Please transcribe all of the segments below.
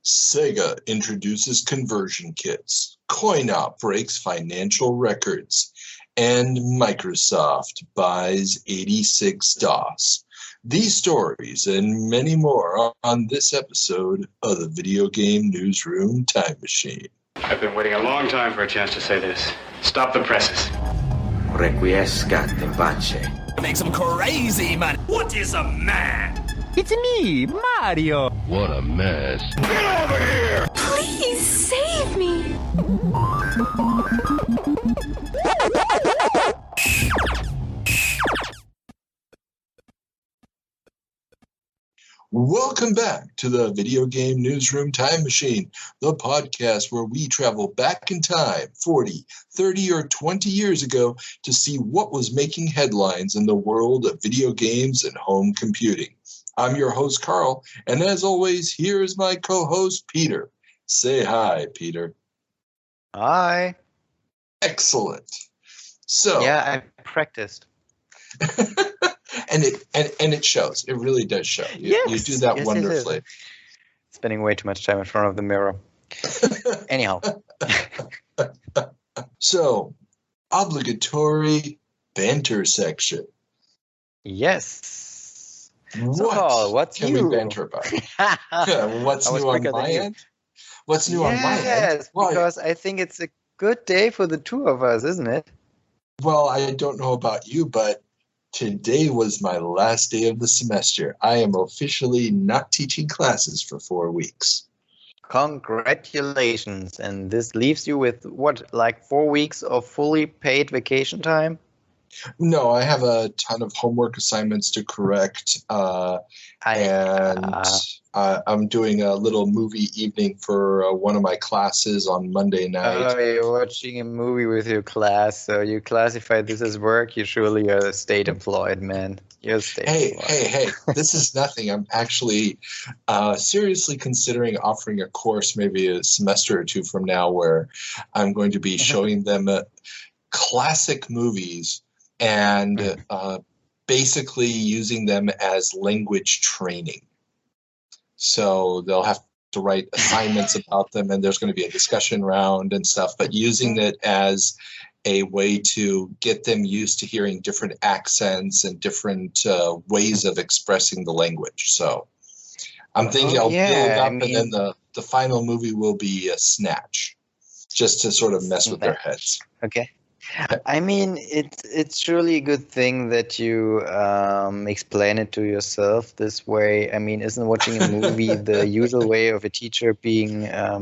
Sega introduces conversion kits. Coin-op breaks financial records. And Microsoft buys 86DOS. These stories and many more on this episode of the Video Game Newsroom Time Machine. I've been waiting a long time for a chance to say this. Stop the presses. Requiescat in pace. Makes him crazy, man. What is a man? It's me, Mario. What a mess. Get over here! Please save me. Welcome back to the Video Game Newsroom Time Machine, the podcast where we travel back in time 40, 30, or 20 years ago to see what was making headlines in the world of video games and home computing. I'm your host, Carl, and as always, here is my co-host, Peter. Say hi, Peter. Hi. Excellent. So yeah, I practiced. And it shows. It really does show. You do that wonderfully. Spending way too much time in front of the mirror. Anyhow. So, obligatory banter section. Yes. What what's can new? we banter about? What's new on my end? What's new on my end? Yes, because I think it's a good day for the two of us, isn't it? Well, I don't know about you, but today was my last day of the semester. I am officially not teaching classes for 4 weeks. Congratulations. And this leaves you with, 4 weeks of fully paid vacation time? No, I have a ton of homework assignments to correct, I'm doing a little movie evening for one of my classes on Monday night. Oh, you're watching a movie with your class, so you classify this as work. You surely are state employed, man. You're state employed. Hey, this is nothing. I'm actually seriously considering offering a course maybe a semester or two from now where I'm going to be showing them classic movies and basically using them as language training. So they'll have to write assignments about them, and there's going to be a discussion round and stuff, but using it as a way to get them used to hearing different accents and different ways of expressing the language. So I'm thinking I'll build up, and then the final movie will be a Snatch, just to sort of mess with their heads. Okay. I mean, it's surely a good thing that you explain it to yourself this way. I mean, isn't watching a movie the usual way of a teacher being, I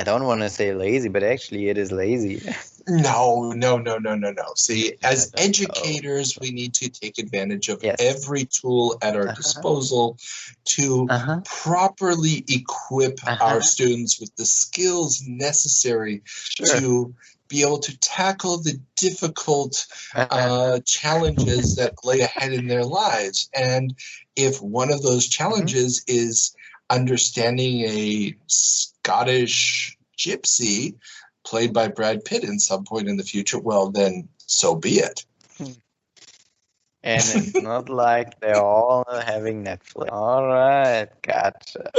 don't want to say lazy, but actually it is lazy. No. See, as educators, we need to take advantage of every tool at our disposal to properly equip our students with the skills necessary to be able to tackle the difficult challenges that lay ahead in their lives. And if one of those challenges is understanding a Scottish gypsy played by Brad Pitt in some point in the future, well, then so be it. And it's not like they're all having Netflix. All right, gotcha.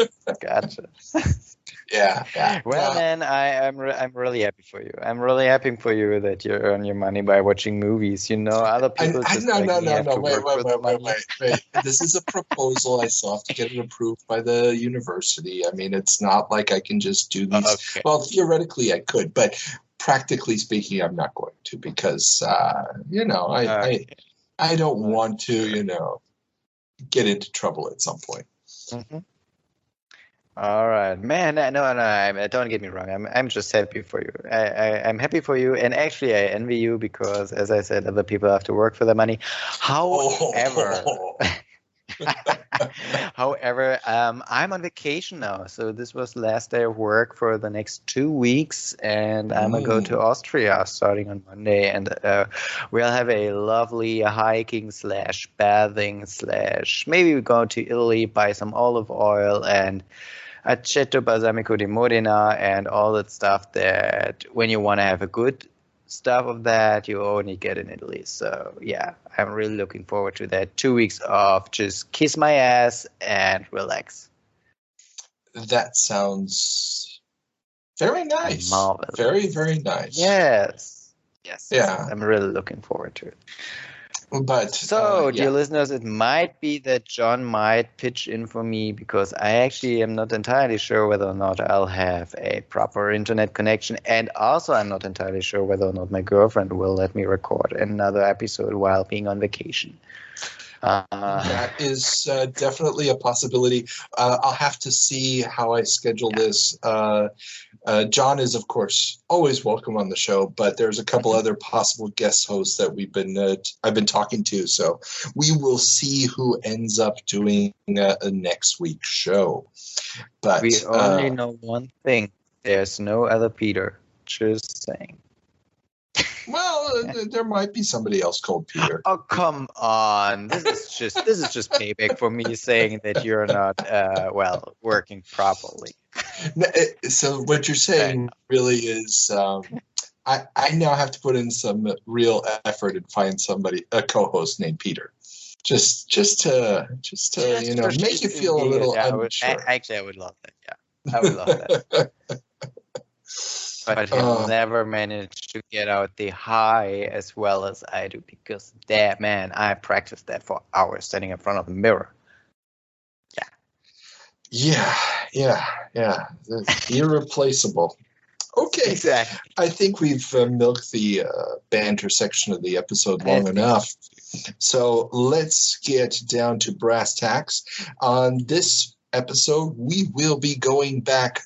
Yeah. Well, man, I'm really happy for you. I'm really happy for you that you earn your money by watching movies. You know, other people Wait. This is a proposal. I still have to get it approved by the university. I mean, it's not like I can just do these. Okay. Well, theoretically I could, but practically speaking, I'm not going to because, I don't want to, get into trouble at some point. Mm-hmm. All right, man. No. Don't get me wrong. I'm just happy for you. I'm happy for you, and actually, I envy you because, as I said, other people have to work for their money. However, I'm on vacation now, so this was the last day of work for the next 2 weeks, and I'm gonna go to Austria starting on Monday, and we'll have a lovely hiking / bathing / maybe we go to Italy, buy some olive oil and aceto balsamico di Modena and all that stuff that when you want to have a good stuff of that you only get in Italy. So yeah, I'm really looking forward to that. 2 weeks of just kiss my ass and relax. That sounds very nice. Marvelous. Very, very nice. Yes. Yes. Yeah. I'm really looking forward to it. But So, yeah. dear listeners, it might be that John might pitch in for me because I actually am not entirely sure whether or not I'll have a proper internet connection. And also, I'm not entirely sure whether or not my girlfriend will let me record another episode while being on vacation. That is definitely a possibility. I'll have to see how I schedule this. John is, of course, always welcome on the show, but there's a couple other possible guest hosts that I've been talking to. So we will see who ends up doing a next week's show. But we only know one thing: there's no other Peter. Just saying. Well, there might be somebody else called Peter. Oh, come on! This is just payback for me saying that you're not working properly. So what you're saying really is, I now have to put in some real effort and find a co-host named Peter, just to make you feel a little unsure. Actually, I would love that. Yeah, I would love that. But he'll never manage to get out the high as well as I do because, damn, man, I practiced that for hours standing in front of the mirror. Yeah. It's irreplaceable. Okay. Exactly. I think we've milked the banter section of the episode long enough. So let's get down to brass tacks. On this episode, we will be going back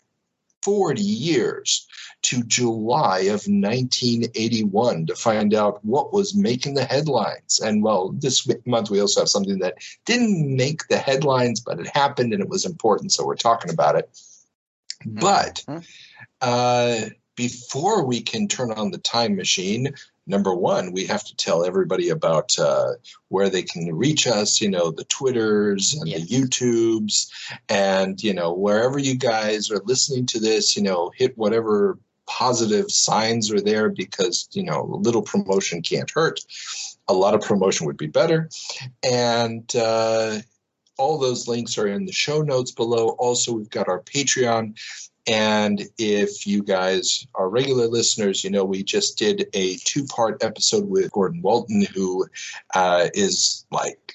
40 years to July of 1981 to find out what was making the headlines. And, well, this month we also have something that didn't make the headlines, but it happened and it was important, so we're talking about it. But before we can turn on the time machine, number one, we have to tell everybody about where they can reach us, the Twitters and the YouTubes, and, wherever you guys are listening to this, hit whatever positive signs are there because, a little promotion can't hurt. A lot of promotion would be better. And all those links are in the show notes below. Also, we've got our Patreon. And if you guys are regular listeners, we just did a 2-part episode with Gordon Walton, who is like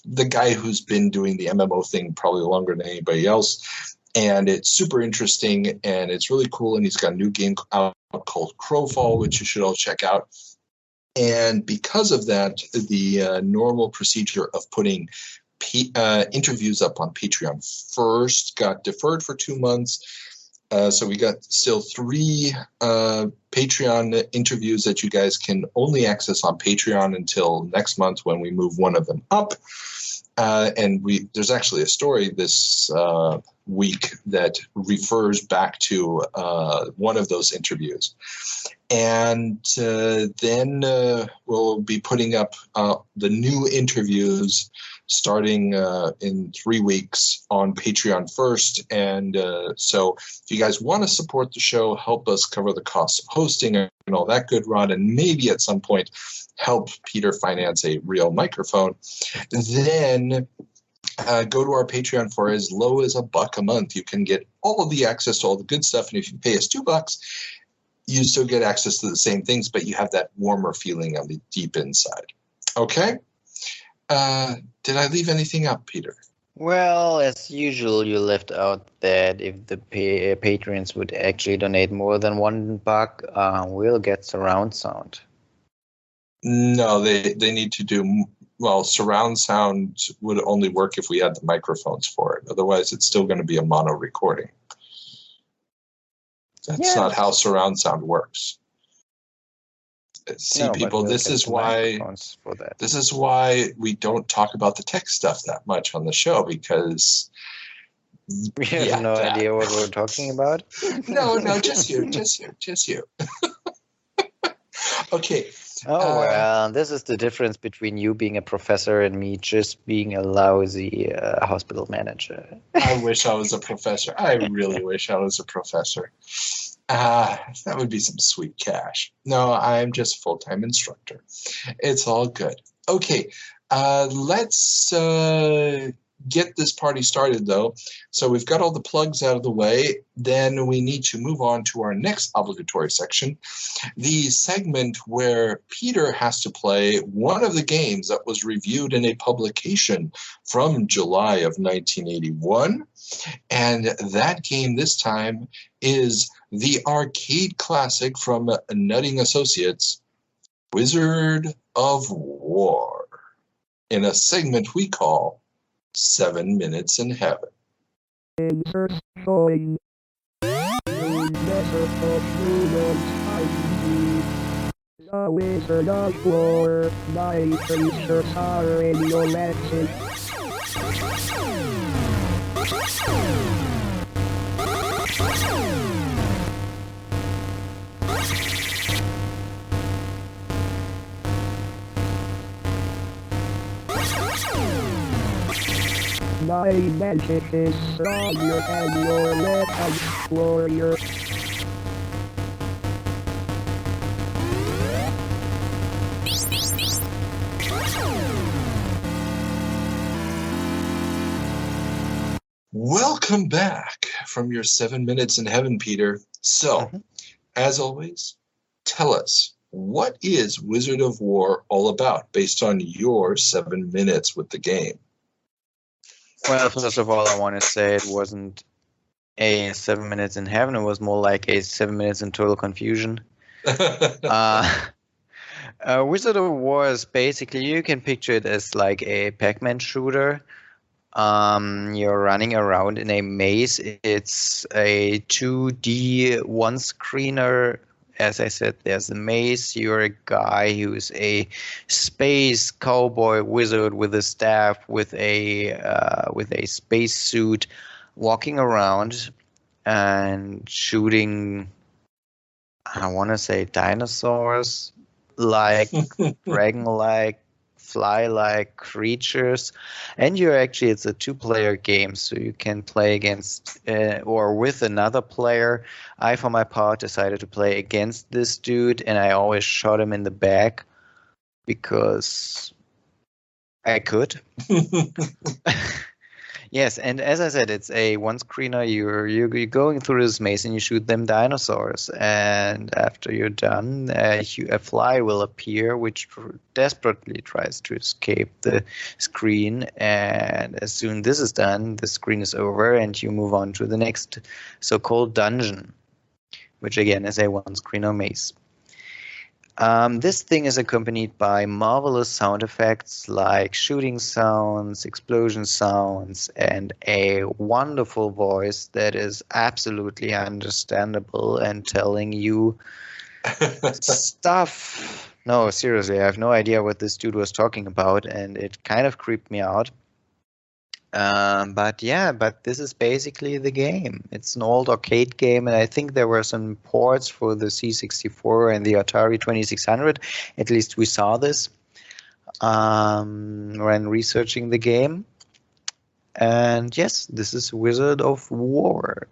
the guy who's been doing the MMO thing probably longer than anybody else. And it's super interesting and it's really cool. And he's got a new game out called Crowfall, which you should all check out. And because of that, the normal procedure of putting interviews up on Patreon first got deferred for 2 months. So we got still 3 Patreon interviews that you guys can only access on Patreon until next month when we move one of them up. And there's actually a story this week that refers back to one of those interviews. And then we'll be putting up the new interviews starting in 3 weeks on Patreon first. And so if you guys want to support the show, help us cover the costs of hosting and all that good run, and maybe at some point help Peter finance a real microphone, then go to our Patreon for as low as $1 a month. You can get all of the access to all the good stuff. And if you pay us $2, you still get access to the same things, but you have that warmer feeling on the deep inside. Okay? Did I leave anything out, Peter? Well, as usual, you left out that if the patrons would actually donate more than $1, we'll get surround sound. No, they need to do, surround sound would only work if we had the microphones for it. Otherwise, it's still going to be a mono recording. That's not how surround sound works. See, people, this is why we don't talk about the tech stuff that much on the show, because we have no idea what we're talking about. No, just you. Okay. Well, this is the difference between you being a professor and me just being a lousy hospital manager. I wish I was a professor. I really wish I was a professor. That would be some sweet cash. No, I'm just a full-time instructor. It's all good. Okay, let's get this party started, though. So we've got all the plugs out of the way. Then we need to move on to our next obligatory section, the segment where Peter has to play one of the games that was reviewed in a publication from July of 1981. And that game this time is the arcade classic from Nutting Associates, Wizard of War, in a segment we call 7 Minutes in Heaven. Insert showing. You never touch humans, the Wizard of War, my features are in your lesson. My magic is stronger than your weapons, warrior. Welcome back from your 7 Minutes in Heaven, Peter. So, as always, tell us, what is Wizard of War all about based on your 7 minutes with the game? Well, first of all, I want to say it wasn't a 7 minutes in heaven. It was more like a 7 minutes in total confusion. Wizard of War is basically, you can picture it as like a Pac-Man shooter. You're running around in a maze. It's a 2D one-screener. As I said, there's a maze. You're a guy who's a space cowboy wizard with a staff, with a space suit, walking around and shooting. I want to say dinosaurs, like dragon-like, fly-like creatures. And it's a 2-player game, so you can play against or with another player. I, for my part, decided to play against this dude, and I always shot him in the back because I could. Yes, and as I said, it's a one-screener. You're going through this maze and you shoot them dinosaurs. And after you're done, a fly will appear, which desperately tries to escape the screen. And as soon as this is done, the screen is over and you move on to the next so-called dungeon, which again is a one-screener maze. This thing is accompanied by marvelous sound effects like shooting sounds, explosion sounds, and a wonderful voice that is absolutely understandable and telling you stuff. No, seriously, I have no idea what this dude was talking about, and it kind of creeped me out. But this is basically the game. It's an old arcade game, and I think there were some ports for the C64 and the Atari 2600. At least we saw this when researching the game. And yes, this is Wizard of War.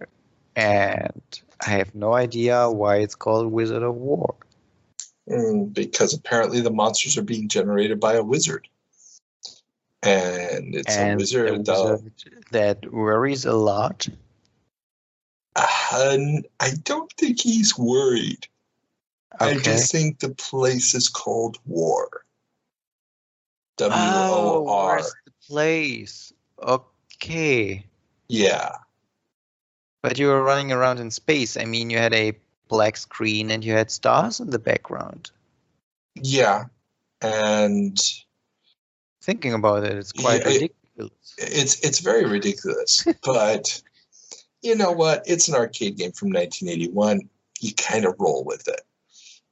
And I have no idea why it's called Wizard of War. Because apparently the monsters are being generated by a wizard. And it's a wizard that worries a lot. I don't think he's worried. Okay. I just think the place is called War. WOR. Oh, where's the place? Okay. Yeah. But you were running around in space. I mean, you had a black screen and you had stars in the background. Yeah. And thinking about it, it's quite ridiculous. It's very ridiculous. But you know what? It's an arcade game from 1981. You kind of roll with it.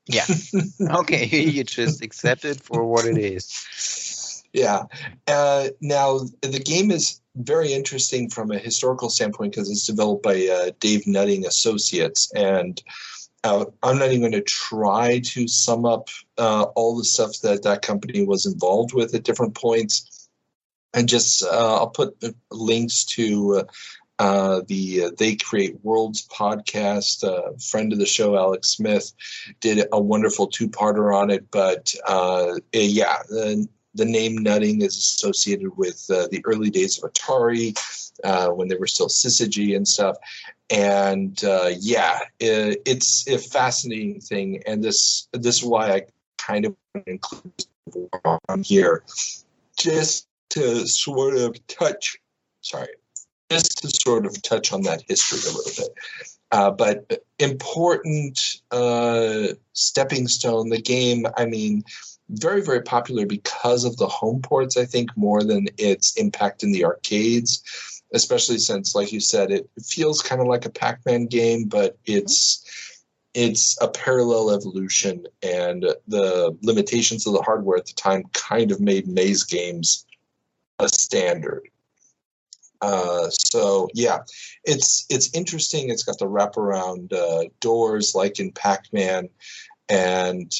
Yeah. Okay, you just accept it for what it is. Yeah. Now, the game is very interesting from a historical standpoint because it's developed by Dave Nutting Associates. And I'm not even going to try to sum up all the stuff that company was involved with at different points. And just I'll put links to the They Create Worlds podcast. A friend of the show, Alex Smith, did a wonderful 2-parter on it. But the name nutting is associated with the early days of Atari, when they were still syzygy and stuff. And it's a fascinating thing. And this is why I kind of include on here, just to sort of touch on that history a little bit. But important stepping stone, the game, I mean, very, very popular because of the home ports, I think, more than its impact in the arcades, especially since, like you said, it feels kind of like a Pac-Man game, but it's a parallel evolution, and the limitations of the hardware at the time kind of made maze games a standard. So yeah, it's interesting. It's got the wraparound doors like in Pac-Man and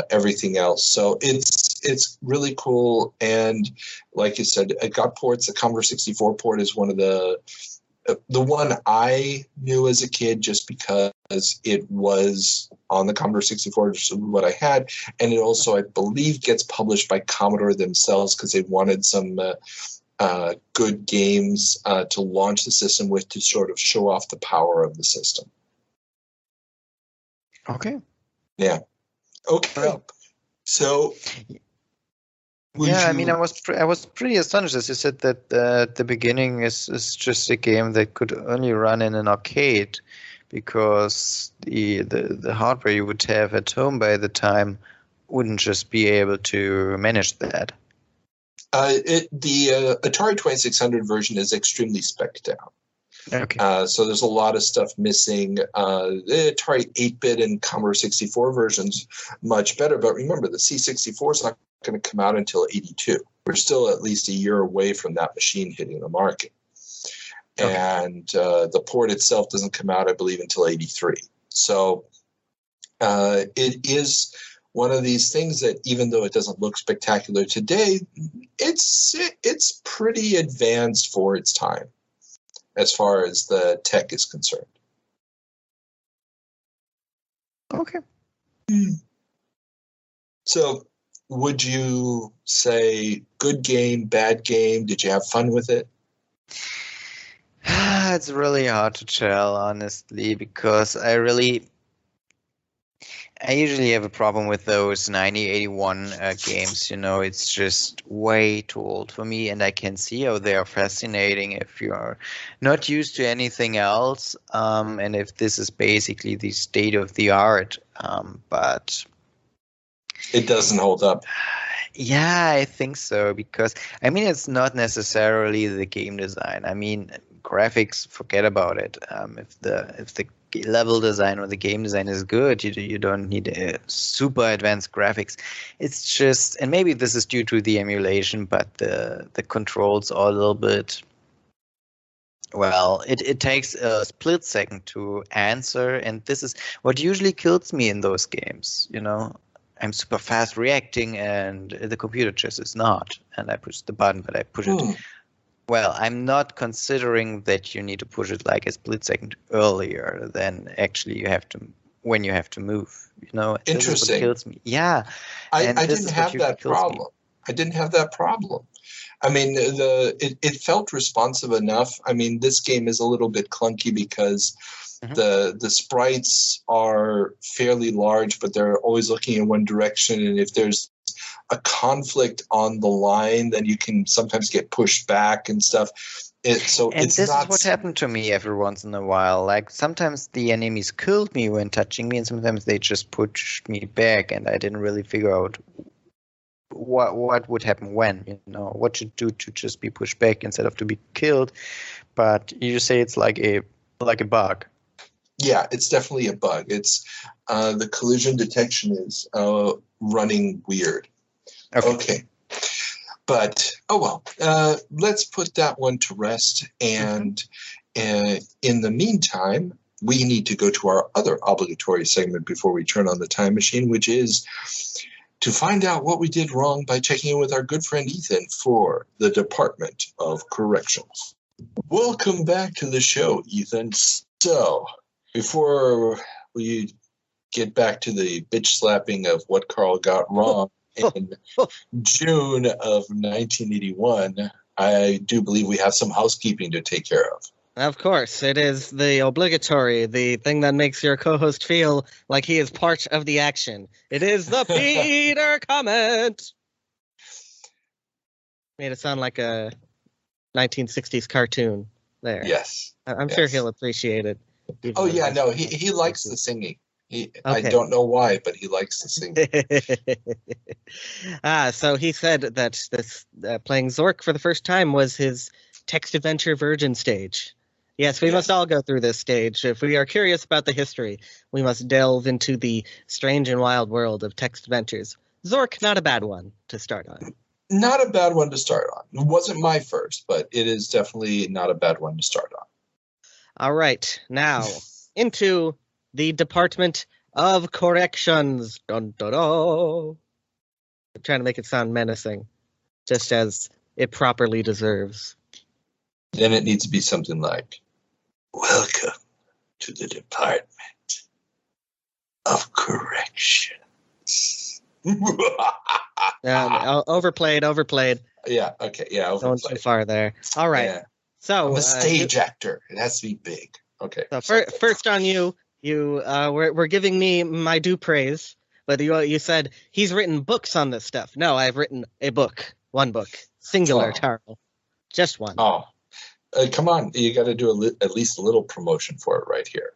everything else. So it's really cool. And like you said, it got ports. The Commodore 64 port is one of the one I knew as a kid, just because it was on the Commodore 64, which is what I had. And it also, I believe, gets published by Commodore themselves because they wanted some good games to launch the system with, to sort of show off the power of the system. Okay. Yeah. Okay. Well, so. I mean, I was pretty astonished, as you said, that the beginning is just a game that could only run in an arcade, because the hardware you would have at home by the time wouldn't just be able to manage that. The Atari 2600 version is extremely spec'd out. Okay. So there's a lot of stuff missing. The Atari 8-bit and Commodore 64 versions much better, but remember, the C64 is not going to come out until 82. We're still at least a year away from that machine hitting the market. Okay. And the port itself doesn't come out, I believe, until 83. So it is one of these things that, even though it doesn't look spectacular today, it's pretty advanced for its time as far as the tech is concerned. Okay. So would you say good game, bad game? Did you have fun with it? It's really hard to tell, honestly, because I usually have a problem with those 9081 games. It's just way too old for me, and I can see how they are fascinating if you are not used to anything else, and if this is basically the state of the art. But it doesn't hold up. Yeah, I think so, because I mean, it's not necessarily the game design. I mean, graphics, forget about it. If the level design or the game design is good, you don't need super advanced graphics. It's just, and maybe this is due to the emulation, but the controls are a little bit, well, it takes a split second to answer, and this is what usually kills me in those games. I'm super fast reacting, and the computer just is not. And I push the button, but I push it. Well, I'm not considering that you need to push it like a split second earlier than actually you have to move. Interesting. This is what kills me. Yeah, I didn't have that problem. I didn't have that problem. I mean, it felt responsive enough. I mean, this game is a little bit clunky because the sprites are fairly large, but they're always looking in one direction. And if there's a conflict on the line, then you can sometimes get pushed back and stuff. This is what happened to me every once in a while. Like, sometimes the enemies killed me when touching me, and sometimes they just pushed me back, and I didn't really figure out what would happen when, what to do to just be pushed back instead of to be killed. But you say it's like a bug. Yeah, it's definitely a bug. It's the collision detection is running weird. Okay. But, let's put that one to rest. And in the meantime, we need to go to our other obligatory segment before we turn on the time machine, which is to find out what we did wrong by checking in with our good friend Ethan for the Department of Corrections. Welcome back to the show, Ethan. So, before we get back to the bitch slapping of what Carl got wrong, in June of 1981, I do believe we have some housekeeping to take care of. Of course, it is the obligatory, the thing that makes your co-host feel like he is part of the action. It is the Peter comment. Made it sound like a 1960s cartoon there. Yes. I'm sure he'll appreciate it. Oh, yeah, no, he likes the singing. Okay. I don't know why, but he likes the singing. So he said that this playing Zork for the first time was his text adventure virgin stage. Yes, we must all go through this stage. If we are curious about the history, we must delve into the strange and wild world of text adventures. Zork, not a bad one to start on. Not a bad one to start on. It wasn't my first, but it is definitely not a bad one to start on. All right, now into the Department of Corrections. Dun, dun, dun. I'm trying to make it sound menacing, just as it properly deserves. Then it needs to be something like, "Welcome to the Department of Corrections." Overplayed. Yeah, okay, yeah, Going overplayed. too far there. All right. Yeah. So I'm a stage actor. It has to be big. Okay. So first on you were giving me my due praise, but you said he's written books on this stuff. No, I've written a book, one book, singular, Tarl, just one. Oh, come on! You got to do at least a little promotion for it right here.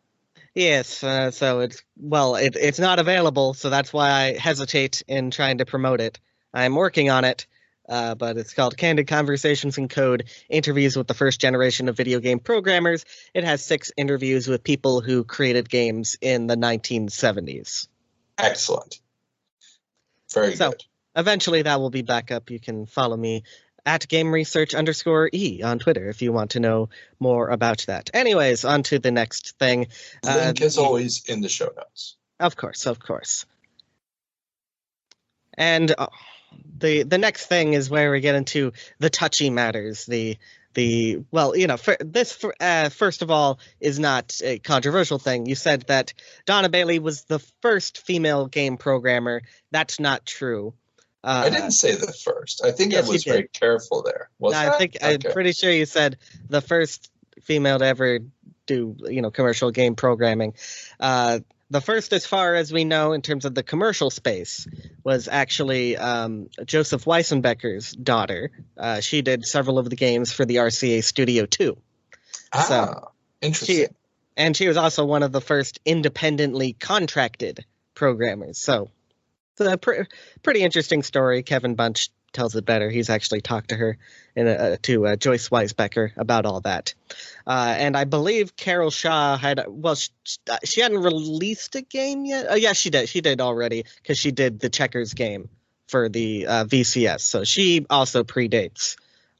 Yes, so it's not available, so that's why I hesitate in trying to promote it. I'm working on it. But it's called Candid Conversations in Code, Interviews with the First Generation of Video Game Programmers. It has 6 interviews with people who created games in the 1970s. Excellent. Very good. Eventually that will be back up. You can follow me at GameResearch_E on Twitter if you want to know more about that. Anyways, on to the next thing. Link is always in the show notes. Of course. And... The next thing is where we get into the touchy matters. First of all, is not a controversial thing. You said that Donna Bailey was the first female game programmer. That's not true. I didn't say the first. I think I was very careful there. I'm pretty sure you said the first female to ever do commercial game programming. The first, as far as we know, in terms of the commercial space, was actually Joseph Weissenbecker's daughter. She did several of the games for the RCA Studio 2. Interesting. She was also one of the first independently contracted programmers. So it's a pretty interesting story. Kevin Bunch tells it better. He's actually talked to her, to Joyce Weisbecker, about all that. And I believe Carol Shaw she hadn't released a game yet. Oh, yeah, she did. She did already, because she did the Checkers game for the VCS. So she also predates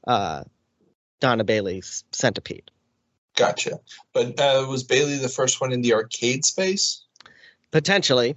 Donna Bailey's Centipede. Gotcha. But was Bailey the first one in the arcade space? Potentially.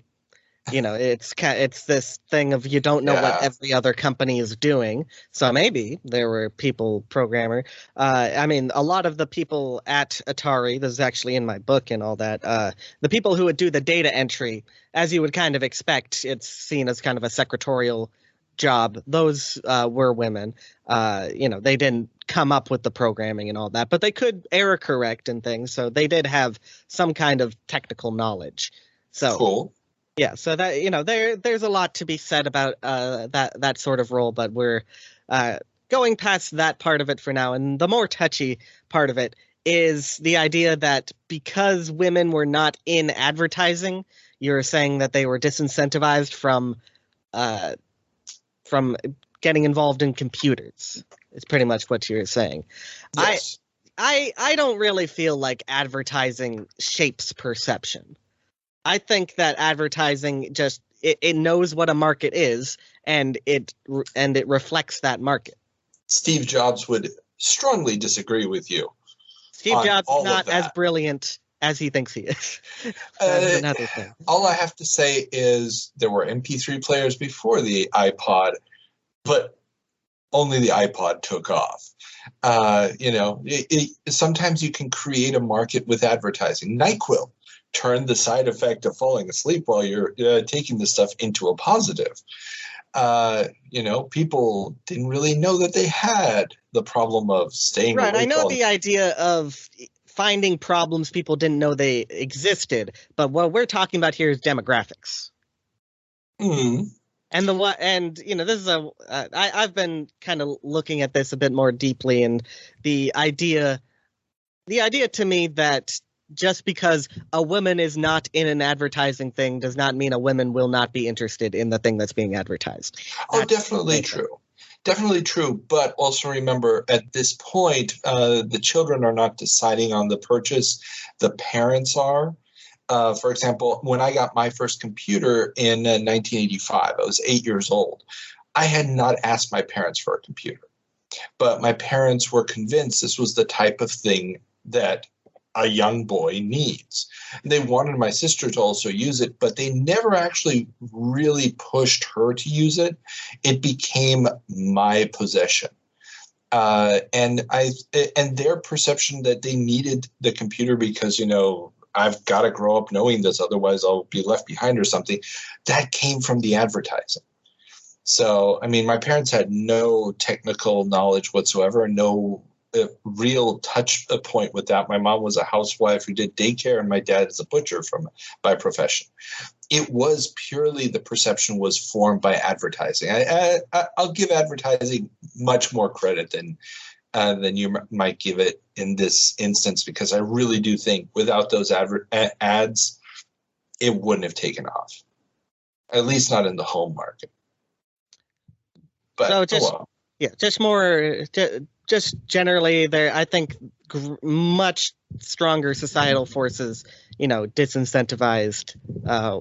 It's this thing of you don't know what every other company is doing. So maybe there were people programmer. A lot of the people at Atari, this is actually in my book and all that, the people who would do the data entry, as you would kind of expect, it's seen as kind of a secretarial job. Those were women. They didn't come up with the programming and all that, but they could error correct and things. So they did have some kind of technical knowledge. So cool. Yeah, so that there's a lot to be said about that sort of role, but we're going past that part of it for now. And the more touchy part of it is the idea that because women were not in advertising, you're saying that they were disincentivized from getting involved in computers. It's pretty much what you're saying. Yes. I don't really feel like advertising shapes perception. I think that advertising just it knows what a market is, and it reflects that market. Steve Jobs would strongly disagree with you. Steve Jobs is not as brilliant as he thinks he is. That's another thing. All I have to say is there were MP3 players before the iPod, but only the iPod took off. Sometimes you can create a market with advertising. NyQuil turned the side effect of falling asleep while you're taking the stuff into a positive. people didn't really know that they had the problem of staying awake. Right, I know the idea of finding problems people didn't know they existed, but what we're talking about here is demographics. Mm. And this is I've been kind of looking at this a bit more deeply, and the idea to me that just because a woman is not in an advertising thing does not mean a woman will not be interested in the thing that's being advertised. Definitely true. Definitely true. But also remember, at this point, the children are not deciding on the purchase. The parents are. For example, when I got my first computer in 1985, I was 8 years old. I had not asked my parents for a computer. But my parents were convinced this was the type of thing that a young boy needs. They wanted my sister to also use it, but they never actually really pushed her to use it. It became my possession. And their perception that they needed the computer because, I've got to grow up knowing this, otherwise I'll be left behind or something, that came from the advertising. So, my parents had no technical knowledge whatsoever, no real touch point with that. My mom was a housewife who did daycare, and my dad is a butcher by profession. It was purely the perception was formed by advertising. I'll give advertising much more credit than you might give it in this instance, because I really do think without those ads, it wouldn't have taken off, at least not in the home market. But so just generally, there, I think much stronger societal forces, disincentivized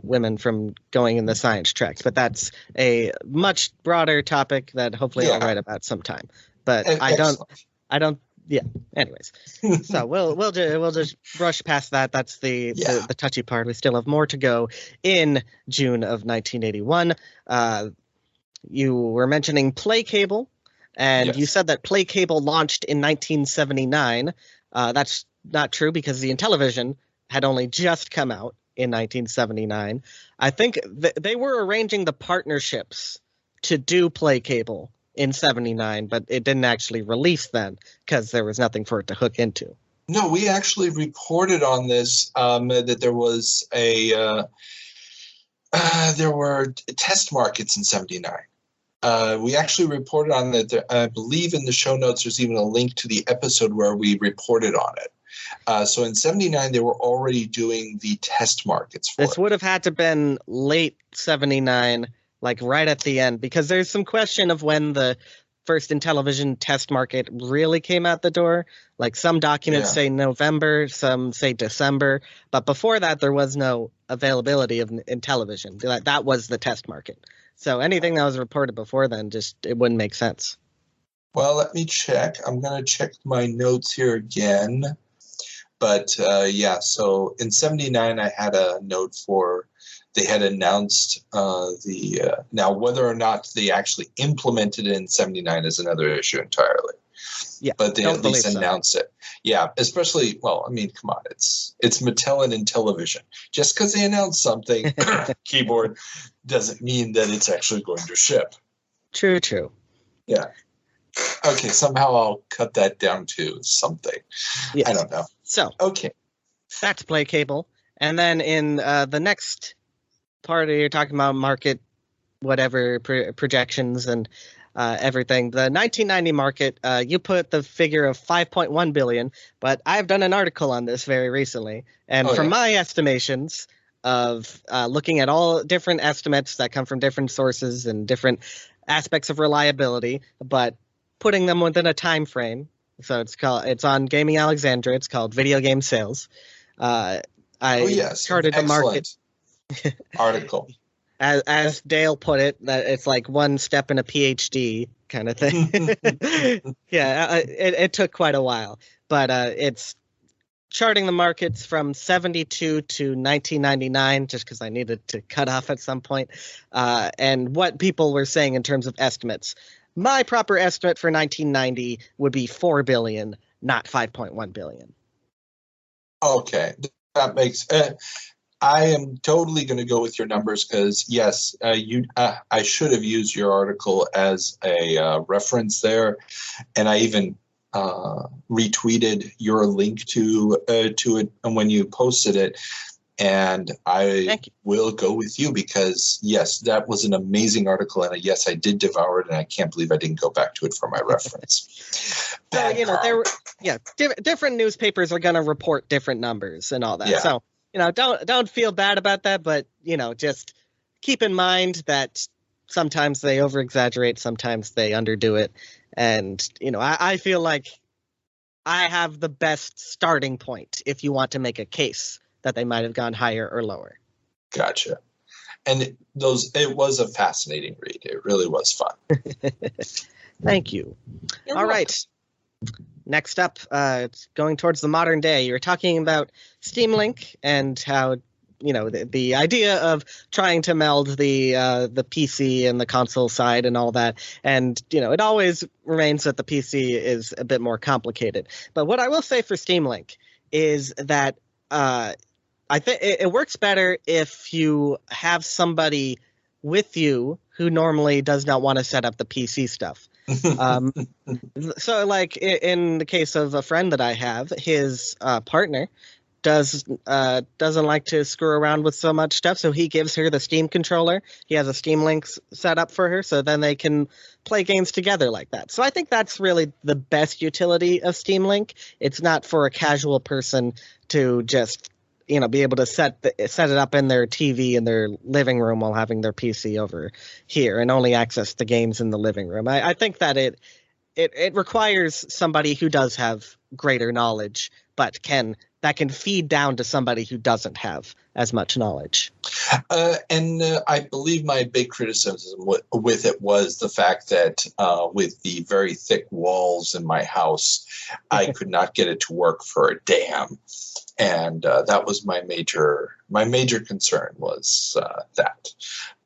women from going in the science tracks. But that's a much broader topic that hopefully I'll write about sometime. But I don't. Yeah. Anyways, so we'll just brush past that. That's the touchy part. We still have more to go in June of 1981. You were mentioning Play Cable. And you said that Play Cable launched in 1979. That's not true, because the Intellivision had only just come out in 1979. I think they were arranging the partnerships to do Play Cable in 79, but it didn't actually release then because there was nothing for it to hook into. No, we actually reported on this, that there was there were test markets in 79. We actually reported on that. I believe in the show notes, there's even a link to the episode where we reported on it. So in 79, they were already doing the test markets for This it. would have had to been late 79, like right at the end, because there's some question of when the first Intellivision test market really came out the door. Like some documents say November, some say December. But before that, there was no availability of Intellivision. That was the test market. So anything that was reported before then, it wouldn't make sense. Well, let me check. I'm going to check my notes here again. But so in 79, I had a note for they had announced now whether or not they actually implemented it in 79 is another issue entirely. Yeah, but they at least announced it. Yeah, especially, come on, it's Mattel and Intellivision. Just because they announce something, keyboard, doesn't mean that it's actually going to ship. True. Yeah. Okay, somehow I'll cut that down to something. Yes. I don't know. So, okay, that's Play Cable. And then in the next part, you're talking about market, whatever, projections and everything. The 1990 market, you put the figure of 5.1 billion, but I've done an article on this very recently. And from my estimations of looking at all different estimates that come from different sources and different aspects of reliability, but putting them within a time frame. So it's on Gaming Alexandria. It's called Video Game Sales. I charted the market article. As Dale put it, that it's like one step in a PhD kind of thing. It took quite a while, but it's charting the markets from 72 to 1999, just because I needed to cut off at some point, and what people were saying in terms of estimates. My proper estimate for 1990 would be 4 billion, not 5.1 billion. Okay, that makes I am totally going to go with your numbers because, yes, I should have used your article as a reference there, and I even retweeted your link to it when you posted it. And I will go with you because, yes, that was an amazing article. And yes, I did devour it. And I can't believe I didn't go back to it for my reference. So, different newspapers are going to report different numbers and all that. Yeah. So, don't feel bad about that. But, just keep in mind that sometimes they over-exaggerate, sometimes they underdo it. And, I feel like I have the best starting point if you want to make a case that they might have gone higher or lower. Gotcha. And it was a fascinating read. It really was fun. Thank you. All right. Next up, it's going towards the modern day. You're talking about Steam Link and how, the idea of trying to meld the PC and the console side and all that. And, it always remains that the PC is a bit more complicated. But what I will say for Steam Link is that I think it works better if you have somebody with you who normally does not want to set up the PC stuff. So, like in the case of a friend that I have, his partner doesn't like to screw around with so much stuff, so he gives her the Steam controller. He has a Steam Link set up for her, so then they can play games together like that. So I think that's really the best utility of Steam Link. It's not for a casual person to just be able to set it up in their TV in their living room while having their PC over here and only access the games in the living room. I think that it requires somebody who does have greater knowledge, but that can feed down to somebody who doesn't have as much knowledge. And I believe my big criticism with it was the fact that with the very thick walls in my house, I could not get it to work for a damn. And that was my major concern was that.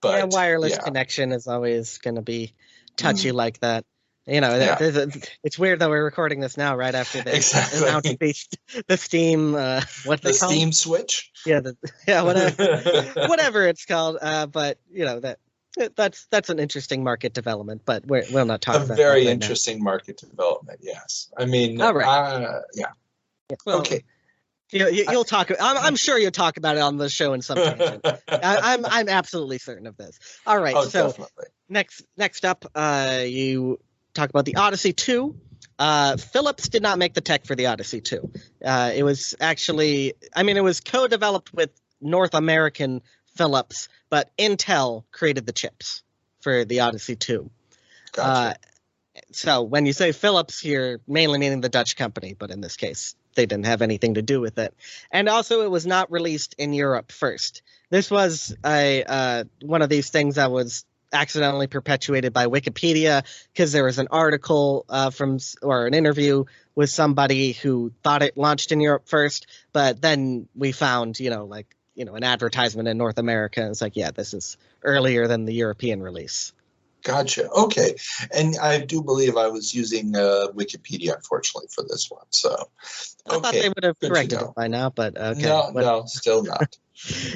But wireless connection is always going to be touchy like that. It's weird that we're recording this now right after they announced the Steam Steam Switch. Whatever it's called. But that's an interesting market development. But we'll not talk about that. A very interesting market development. Yes, I mean, all right. Well, okay. You'll talk. I'm sure you'll talk about it on the show in some tangent. I'm absolutely certain of this. All right. So definitely. Next up, you talk about the Odyssey 2. Philips did not make the tech for the Odyssey 2. It was actually, it was co-developed with North American Philips, but Intel created the chips for the Odyssey 2. Gotcha. So when you say Philips, you're mainly meaning the Dutch company, but in this case, they didn't have anything to do with it. And also, it was not released in Europe first. This was one of these things that was accidentally perpetuated by Wikipedia because there was an article or an interview with somebody who thought it launched in Europe first, but then we found an advertisement in North America, and it's like, yeah, this is earlier than the European release. Gotcha. Okay. And I do believe I was using Wikipedia, unfortunately, for this one. So I thought they would have corrected it by now, but okay. No, still not.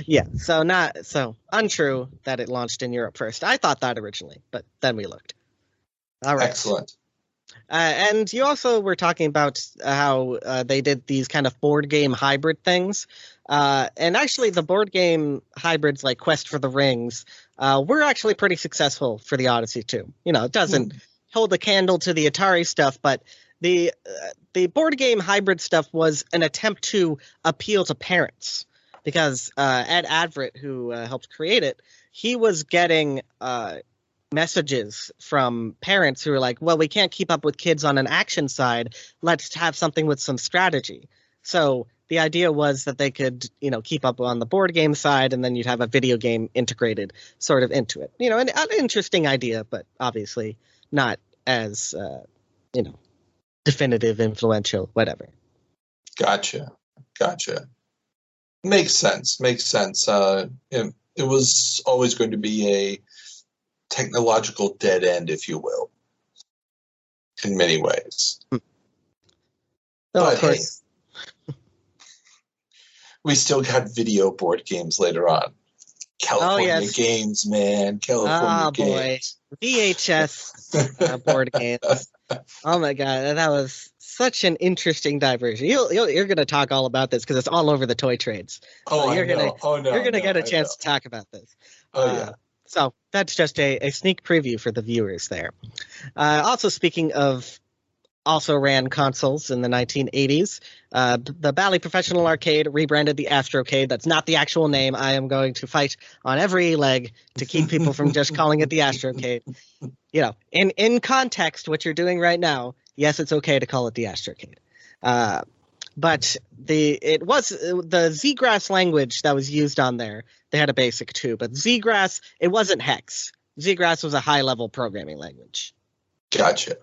Yeah. So untrue that it launched in Europe first. I thought that originally, but then we looked. All right. Excellent. And you also were talking about how they did these kind of board game hybrid things. And actually, the board game hybrids like Quest for the Rings were actually pretty successful for the Odyssey 2. It doesn't hold a candle to the Atari stuff, but the board game hybrid stuff was an attempt to appeal to parents. Because Ed Advert, who helped create it, he was getting messages from parents who were like, well, we can't keep up with kids on an action side. Let's have something with some strategy. So the idea was that they could, keep up on the board game side, and then you'd have a video game integrated sort of into it. An interesting idea, but obviously not as, definitive, influential, whatever. Gotcha. Makes sense. It was always going to be a technological dead end, if you will, in many ways. Of course. We still got video board games later on. California games, man. California games. VHS board games. Oh my god, that was such an interesting diversion. You're going to talk all about this because it's all over the toy trades. Oh, so you're going to get a I chance to talk about this. Yeah. So that's just a sneak preview for the viewers there. Also, speaking of also ran consoles in the 1980s, the Bally Professional Arcade rebranded the Astrocade. That's not the actual name. I am going to fight on every leg to keep people from just calling it the Astrocade. You know, in context, what you're doing right now, yes, it's okay to call it the Astrocade. But it was the Z-Grass language that was used on there. They had a basic too, but Z-Grass, it wasn't hex. Z-Grass was a high-level programming language. Gotcha.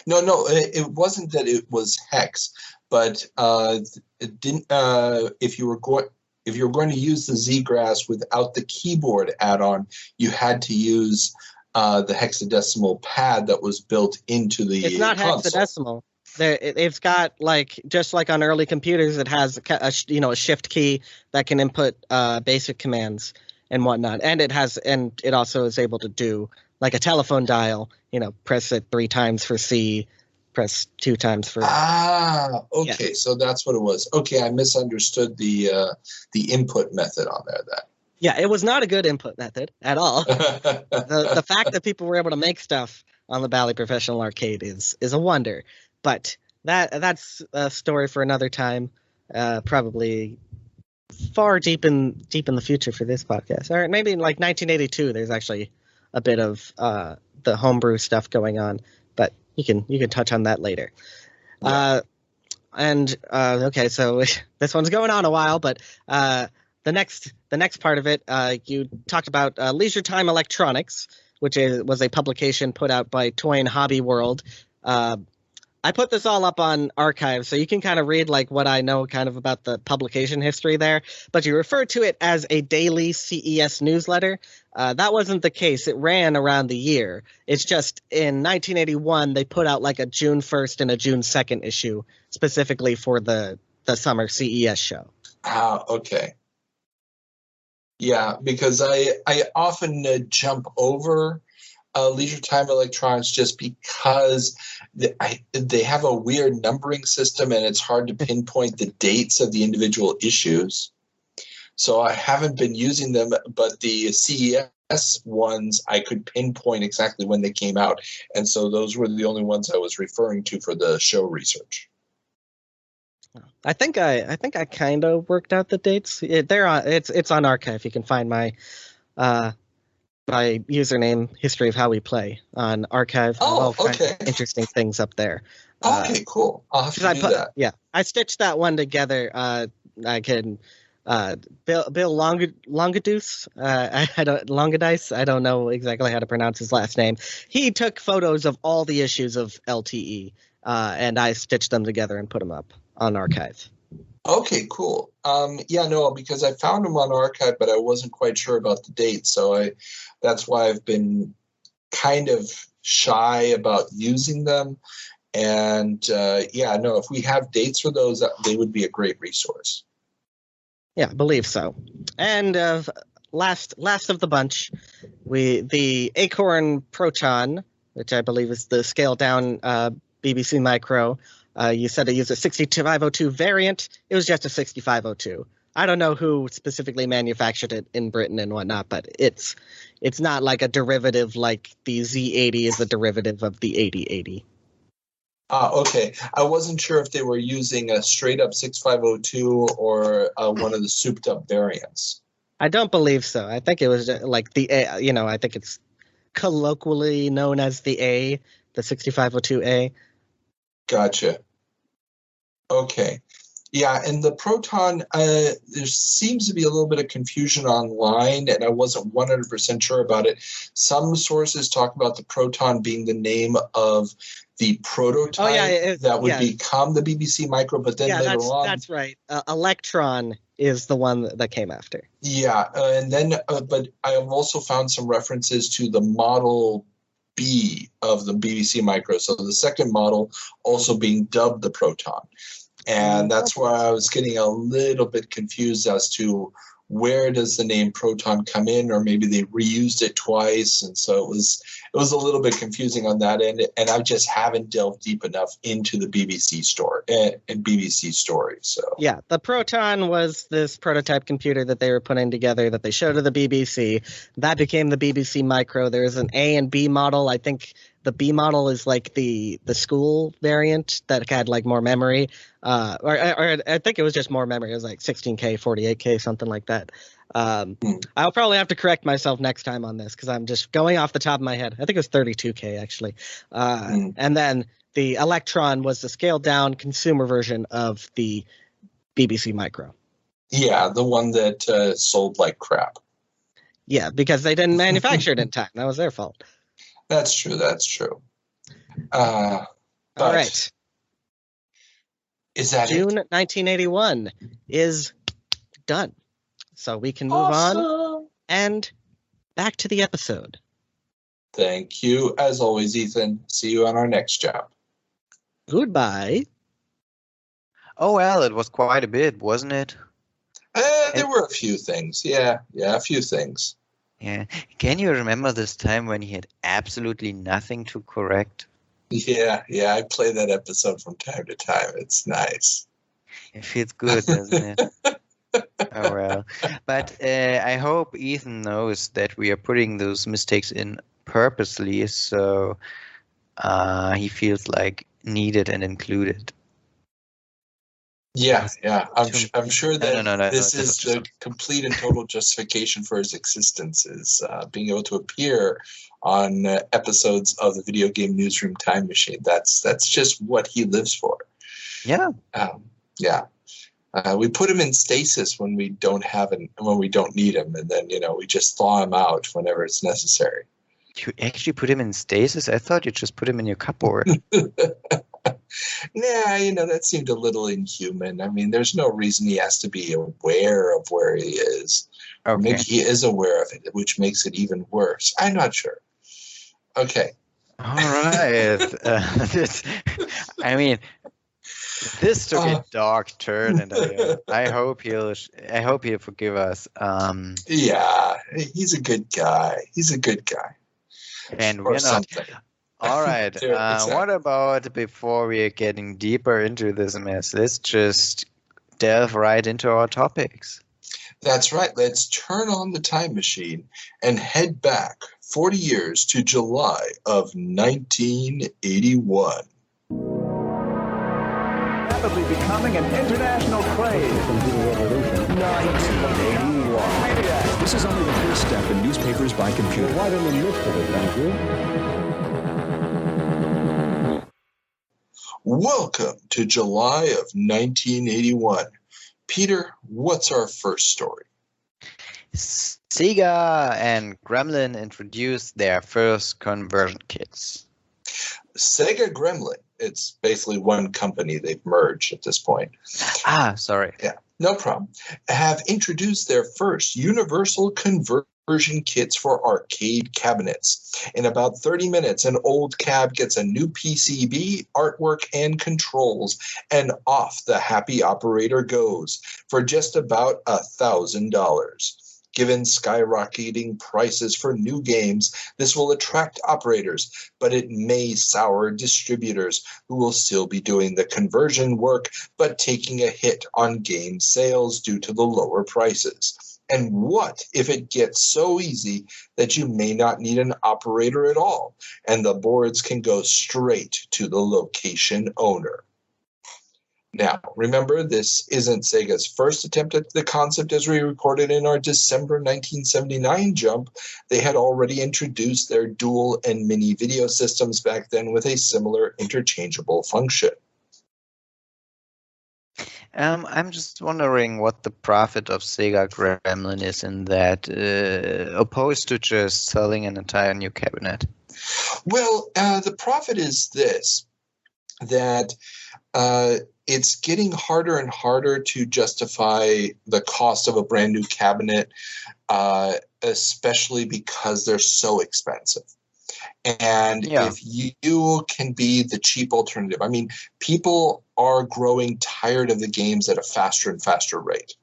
No, it wasn't that it was hex, but it didn't. If you were going to use the Z-Grass without the keyboard add-on, you had to use the hexadecimal pad that was built into the. It's not console. Hexadecimal. It's got just like on early computers, it has a shift key that can input basic commands and whatnot, and it also is able to do like a telephone dial. Press it 3 times for C, press 2 times for. Okay, yeah. So that's what it was. Okay, I misunderstood the input method on there then. Yeah, it was not a good input method at all. The fact that people were able to make stuff on the Bally Professional Arcade is a wonder. But that's a story for another time, probably far deep in the future for this podcast. Or maybe in 1982, there's actually a bit of the homebrew stuff going on, but you can touch on that later. Yeah. Okay, so this one's going on a while, but the next part of it, you talked about Leisure Time Electronics, which was a publication put out by Toy and Hobby World. I put this all up on Archive, so you can kind of read what I know kind of about the publication history there. But you refer to it as a daily CES newsletter. That wasn't the case. It ran around the year. It's just in 1981 they put out a June 1st and a June 2nd issue specifically for the summer CES show. Okay. Yeah, because I often jump over Leisure Time Electronics just because they have a weird numbering system and it's hard to pinpoint the dates of the individual issues. So I haven't been using them, but the CES ones I could pinpoint exactly when they came out, and so those were the only ones I was referring to for the show research. I think I kind of worked out the dates. It's on Archive. You can find my username, History of How We Play, on Archive. Oh, okay. Interesting things up there. Okay, cool. I'll have to do that. Yeah, I stitched that one together. I can Bill Longadice. Longadice. I don't know exactly how to pronounce his last name. He took photos of all the issues of LTE, and I stitched them together and put them up on Archive. Okay, cool. Because I found them on Archive, but I wasn't quite sure about the date, so that's why I've been kind of shy about using them. And if we have dates for those, they would be a great resource. Yeah, I believe so. And last of the bunch, the Acorn Proton, which I believe is the scaled down BBC Micro. You said it used a 6502 variant. It was just a 6502. I don't know who specifically manufactured it in Britain and whatnot, but it's not like a derivative like the Z80 is a derivative of the 8080. Okay. I wasn't sure if they were using a straight-up 6502 or one of the souped-up variants. I don't believe so. I think it was like the A. I think it's colloquially known as the A, the 6502A. Gotcha. Okay. Yeah, and the Proton, there seems to be a little bit of confusion online, and I wasn't 100% sure about it. Some sources talk about the Proton being the name of the prototype that would become the BBC Micro, but then later on... that's right. Electron is the one that came after. Yeah, and then, but I have also found some references to the Model B of the BBC Micro, so the second model also being dubbed the Proton. And that's why I was getting a little bit confused as to where does the name Proton come in, or maybe they reused it twice, and so it was a little bit confusing on that end. And I just haven't delved deep enough into the BBC story and BBC story. So yeah, the Proton was this prototype computer that they were putting together that they showed to the BBC. That became the BBC Micro. There's an A and B model. I think the B model is like the school variant that had like more memory. Or I think it was just more memory. It was like 16K, 48K, something like that. I'll probably have to correct myself next time on this because I'm just going off the top of my head. I think it was 32K actually. And then the Electron was the scaled down consumer version of the BBC Micro. Yeah, the one that sold like crap. Yeah, because they didn't manufacture it in time. That was their fault. That's true. That's true. All right. Is that June it? 1981 is done. So we can move on and back to the episode. Thank you. As always, Ethan. See you on our next job. Goodbye. Oh, well, it was quite a bit, wasn't it? There were a few things. Yeah, a few things. Yeah. Can you remember this time when he had absolutely nothing to correct? Yeah, I play that episode from time to time. It's nice. It feels good, doesn't it? Oh, well. But I hope Ethan knows that we are putting those mistakes in purposely so he feels like needed and included. Yeah. I'm sure that no, this is the complete and total justification for his existence, is being able to appear on episodes of the Video Game Newsroom Time Machine. That's just what he lives for. Yeah. We put him in stasis when we don't have him, when we don't need him, and then we just thaw him out whenever it's necessary. You actually put him in stasis? I thought you just put him in your cupboard. Nah, that seemed a little inhuman. I mean, there's no reason he has to be aware of where he is. Okay. Or maybe he is aware of it, which makes it even worse. I'm not sure. Okay. All right. This took a dark turn, and I hope he'll forgive us. Yeah, he's a good guy. And or we're not. Something. All right. Exactly. What about before we are getting deeper into this mess? Let's just delve right into our topics. That's right. Let's turn on the time machine and head back 40 years to July of 1981. Rapidly becoming an international craze. 1981. This is only the first step in newspapers by computer. Right in the midst of it, thank you. Welcome to July of 1981. Peter, what's our first story? Sega and Gremlin introduced their first conversion kits. Sega Gremlin. It's basically one company. They've merged at this point. Sorry. Yeah, no problem. Have introduced their first universal conversion kits for arcade cabinets. In about 30 minutes, an old cab gets a new PCB, artwork, and controls, and off the happy operator goes for just about $1,000. Given skyrocketing prices for new games, this will attract operators, but it may sour distributors who will still be doing the conversion work, but taking a hit on game sales due to the lower prices. And what if it gets so easy that you may not need an operator at all, and the boards can go straight to the location owner? Now, remember, this isn't Sega's first attempt at the concept. As we recorded in our December 1979 jump, they had already introduced their dual and mini video systems back then with a similar interchangeable function. I'm just wondering what the profit of Sega Gremlin is in that, opposed to just selling an entire new cabinet. Well, the profit is this, that it's getting harder and harder to justify the cost of a brand new cabinet, especially because they're so expensive. And if you can be the cheap alternative, I mean, people are growing tired of the games at a faster and faster rate.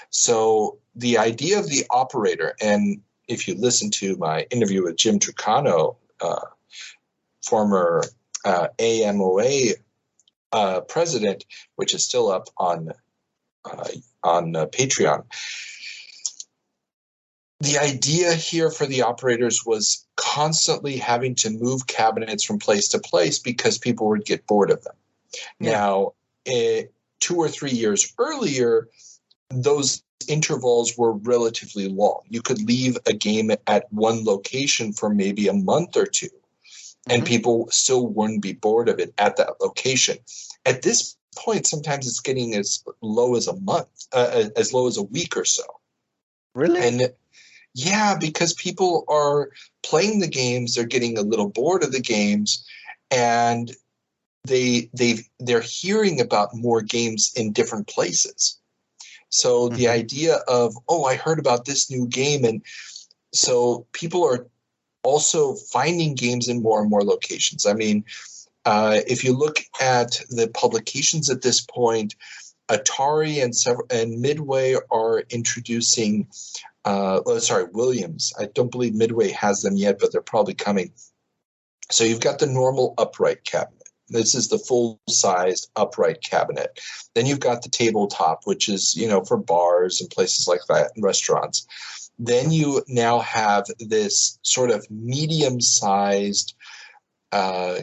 So the idea of the operator, and if you listen to my interview with Jim Trucano, former AMOA president, which is still up on Patreon, the idea here for the operators was constantly having to move cabinets from place to place because people would get bored of them. Yeah. Now, 2 or 3 years earlier, those intervals were relatively long. You could leave a game at one location for maybe a month or two, and people still wouldn't be bored of it at that location. At this point, sometimes it's getting as low as a month, as low as a week or so. Really? And yeah, because people are playing the games, they're getting a little bored of the games, and they're hearing about more games in different places. So the idea of, oh, I heard about this new game, and so people are also finding games in more and more locations. I mean, if you look at the publications at this point, Atari and Midway are introducing. Williams. I don't believe Midway has them yet, but they're probably coming. So you've got the normal upright cabinet. This is the full-sized upright cabinet. Then you've got the tabletop, which is, for bars and places like that and restaurants. Then you now have this sort of medium-sized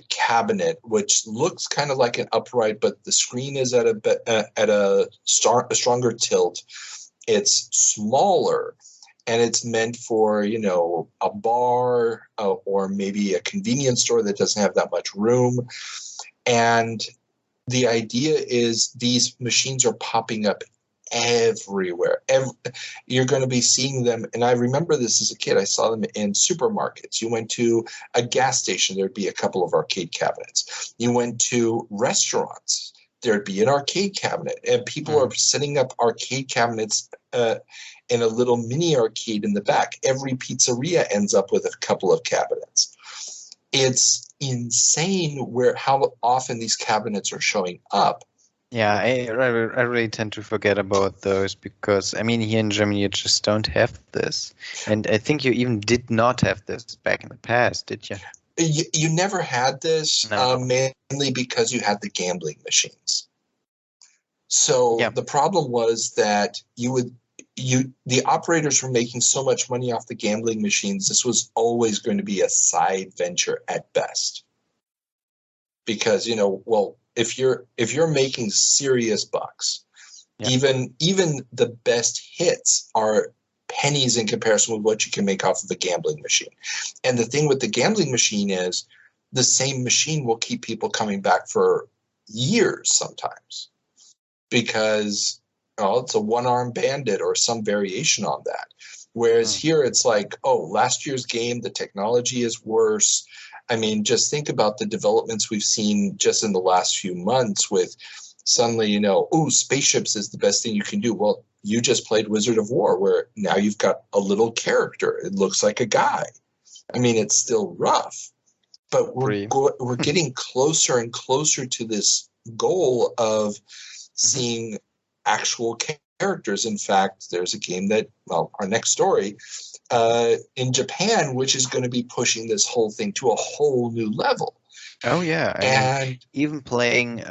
cabinet, which looks kind of like an upright, but the screen is at a stronger tilt. It's smaller, and it's meant for, a bar or maybe a convenience store that doesn't have that much room. And the idea is these machines are popping up everywhere. You're going to be seeing them. And I remember this as a kid. I saw them in supermarkets. You went to a gas station, there'd be a couple of arcade cabinets. You went to restaurants, there'd be an arcade cabinet, and people are setting up arcade cabinets in a little mini arcade in the back. Every pizzeria ends up with a couple of cabinets. It's insane how often these cabinets are showing up. Yeah, I really tend to forget about those because, I mean, here in Germany, you just don't have this. And I think you even did not have this back in the past, did you? You never had this, no. Mainly because you had the gambling machines. So the problem was that the operators were making so much money off the gambling machines. This was always going to be a side venture at best. Because, if you're making serious bucks, even the best hits are pennies in comparison with what you can make off of a gambling machine. And the thing with the gambling machine is the same machine will keep people coming back for years sometimes because it's a one-armed bandit or some variation on that. Whereas here it's like, last year's game, the technology is worse. I mean, just think about the developments we've seen just in the last few months with suddenly, spaceships is the best thing you can do. Well, you just played Wizard of War, where now you've got a little character. It looks like a guy. I mean, it's still rough, but we're getting closer and closer to this goal of seeing actual characters. In fact, there's a game that, our next story, in Japan, which is going to be pushing this whole thing to a whole new level. Oh, yeah. I mean, even playing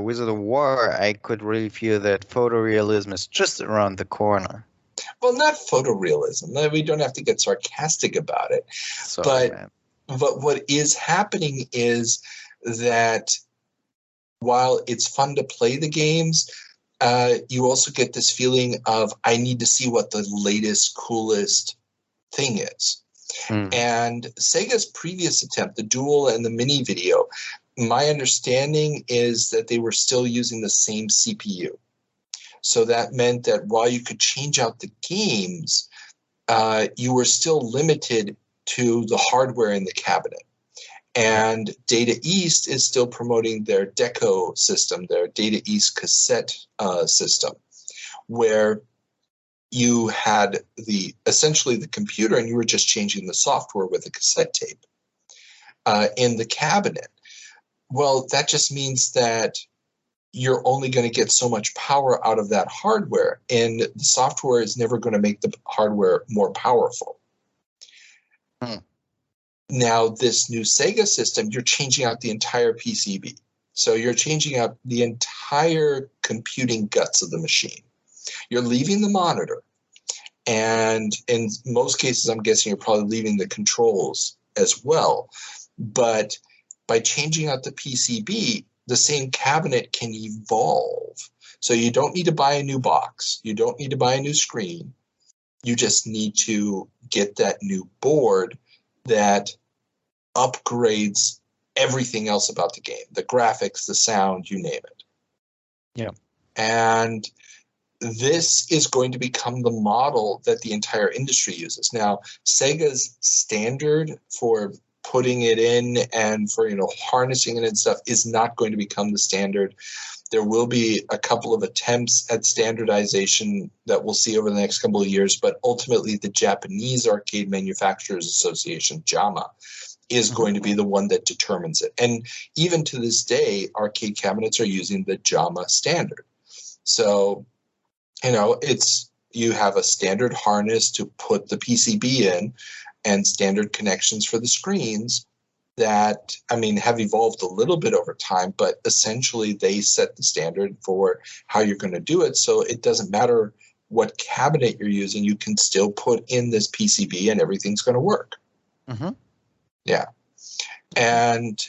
Wizard of War, I could really feel that photorealism is just around the corner. Well, not photorealism. We don't have to get sarcastic about it. But what is happening is that while it's fun to play the games, you also get this feeling of, I need to see what the latest, coolest thing is. And Sega's previous attempt, the Dual and the Mini Video, my understanding is that they were still using the same CPU. So that meant that while you could change out the games, you were still limited to the hardware in the cabinet. And Data East is still promoting their Deco system, their Data East cassette system, where you had essentially the computer and you were just changing the software with a cassette tape. in the cabinet. Well, that just means that you're only going to get so much power out of that hardware, and the software is never going to make the hardware more powerful. Now, this new Sega system, you're changing out the entire PCB. So you're changing out the entire computing guts of the machine. You're leaving the monitor. And in most cases, I'm guessing you're probably leaving the controls as well. But by changing out the PCB, the same cabinet can evolve. So you don't need to buy a new box. You don't need to buy a new screen. You just need to get that new board that upgrades everything else about the game, the graphics, the sound, you name it. Yeah. And this is going to become the model that the entire industry uses. Now, Sega's standard for putting it in and for, harnessing it and stuff is not going to become the standard. There will be a couple of attempts at standardization that we'll see over the next couple of years, but ultimately the Japanese Arcade Manufacturers Association, JAMA, is going to be the one that determines it. And even to this day, arcade cabinets are using the JAMA standard. So, you have a standard harness to put the PCB in and standard connections for the screens that, have evolved a little bit over time, but essentially they set the standard for how you're going to do it. So it doesn't matter what cabinet you're using, you can still put in this PCB and everything's going to work. Mm-hmm. Yeah. And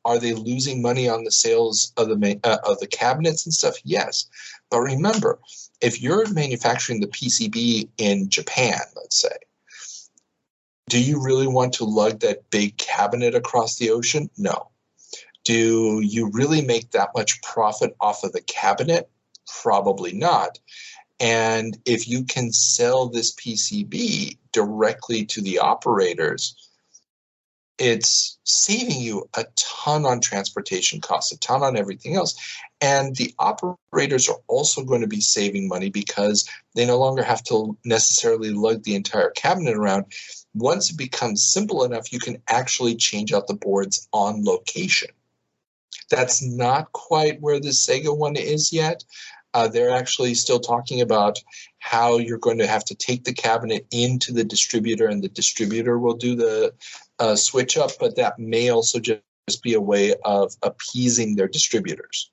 are they losing money on the sales of the cabinets and stuff? Yes. But remember, if you're manufacturing the PCB in Japan, let's say, do you really want to lug that big cabinet across the ocean? No. Do you really make that much profit off of the cabinet? Probably not. And if you can sell this PCB directly to the operators, it's saving you a ton on transportation costs, a ton on everything else. And the operators are also going to be saving money because they no longer have to necessarily lug the entire cabinet around. Once it becomes simple enough, you can actually change out the boards on location. That's not quite where the Sega one is yet. They're actually still talking about how you're going to have to take the cabinet into the distributor, and the distributor will do the switch up, but that may also just be a way of appeasing their distributors.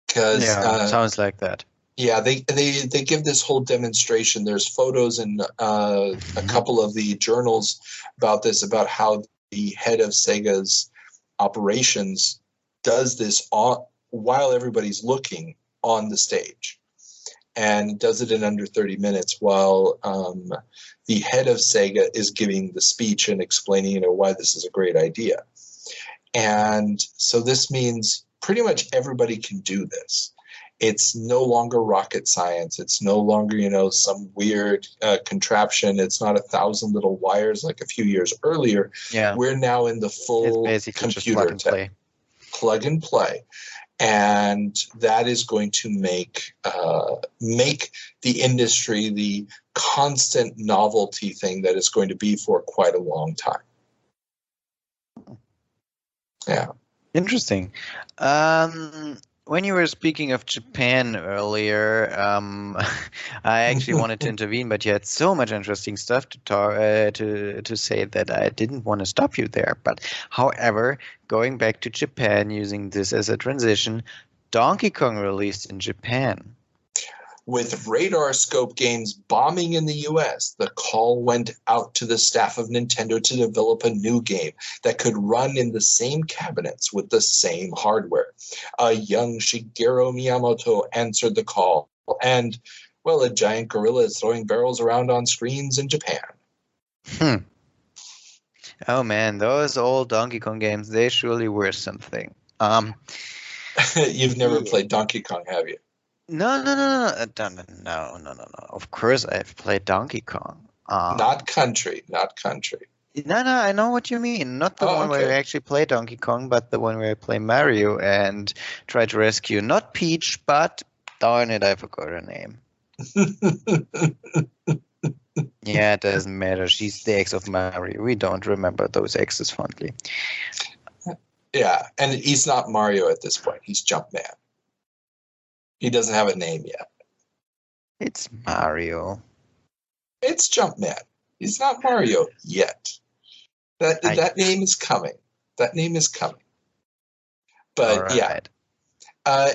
Because sounds like that. Yeah, they give this whole demonstration. There's photos in a couple of the journals about this, about how the head of Sega's operations does this while everybody's looking on the stage, and does it in under 30 minutes while the head of Sega is giving the speech and explaining, why this is a great idea. And so this means pretty much everybody can do this. It's no longer rocket science. It's no longer, some weird contraption. It's not 1,000 little wires like a few years earlier. Yeah. We're now in the full computer tech. Plug and play. And that is going to make the industry the constant novelty thing that it's going to be for quite a long time. Yeah. Interesting. When you were speaking of Japan earlier, I actually wanted to intervene, but you had so much interesting stuff to talk to say that I didn't want to stop you there. But however, going back to Japan, using this as a transition, Donkey Kong released in Japan. With radar scope games bombing in the US, the call went out to the staff of Nintendo to develop a new game that could run in the same cabinets with the same hardware. A young Shigeru Miyamoto answered the call, and, well, a giant gorilla is throwing barrels around on screens in Japan. Oh man, those old Donkey Kong games, they surely were something. You've never played Donkey Kong, have you? No. Of course, I've played Donkey Kong. Not country. No, I know what you mean. Not the one where I actually play Donkey Kong, but the one where I play Mario and try to rescue not Peach, but darn it, I forgot her name. Yeah, it doesn't matter. She's the ex of Mario. We don't remember those exes fondly. Yeah, and he's not Mario at this point. He's Jumpman. He doesn't have a name yet. It's Mario. It's Jumpman. He's not Mario yet. That name is coming. That name is coming. But yeah.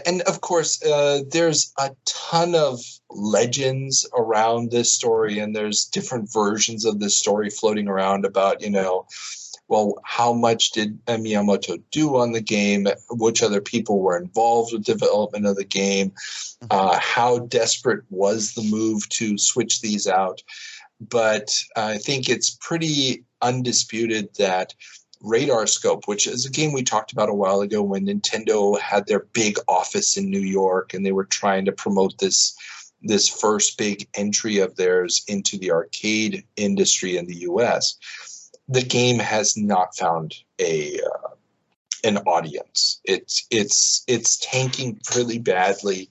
And of course, there's a ton of legends around this story, and there's different versions of this story floating around about, well, how much did Miyamoto do on the game? Which other people were involved with development of the game? How desperate was the move to switch these out? But I think it's pretty undisputed that Radar Scope, which is a game we talked about a while ago when Nintendo had their big office in New York and they were trying to promote this first big entry of theirs into the arcade industry in the US, the game has not found an audience. It's tanking really badly.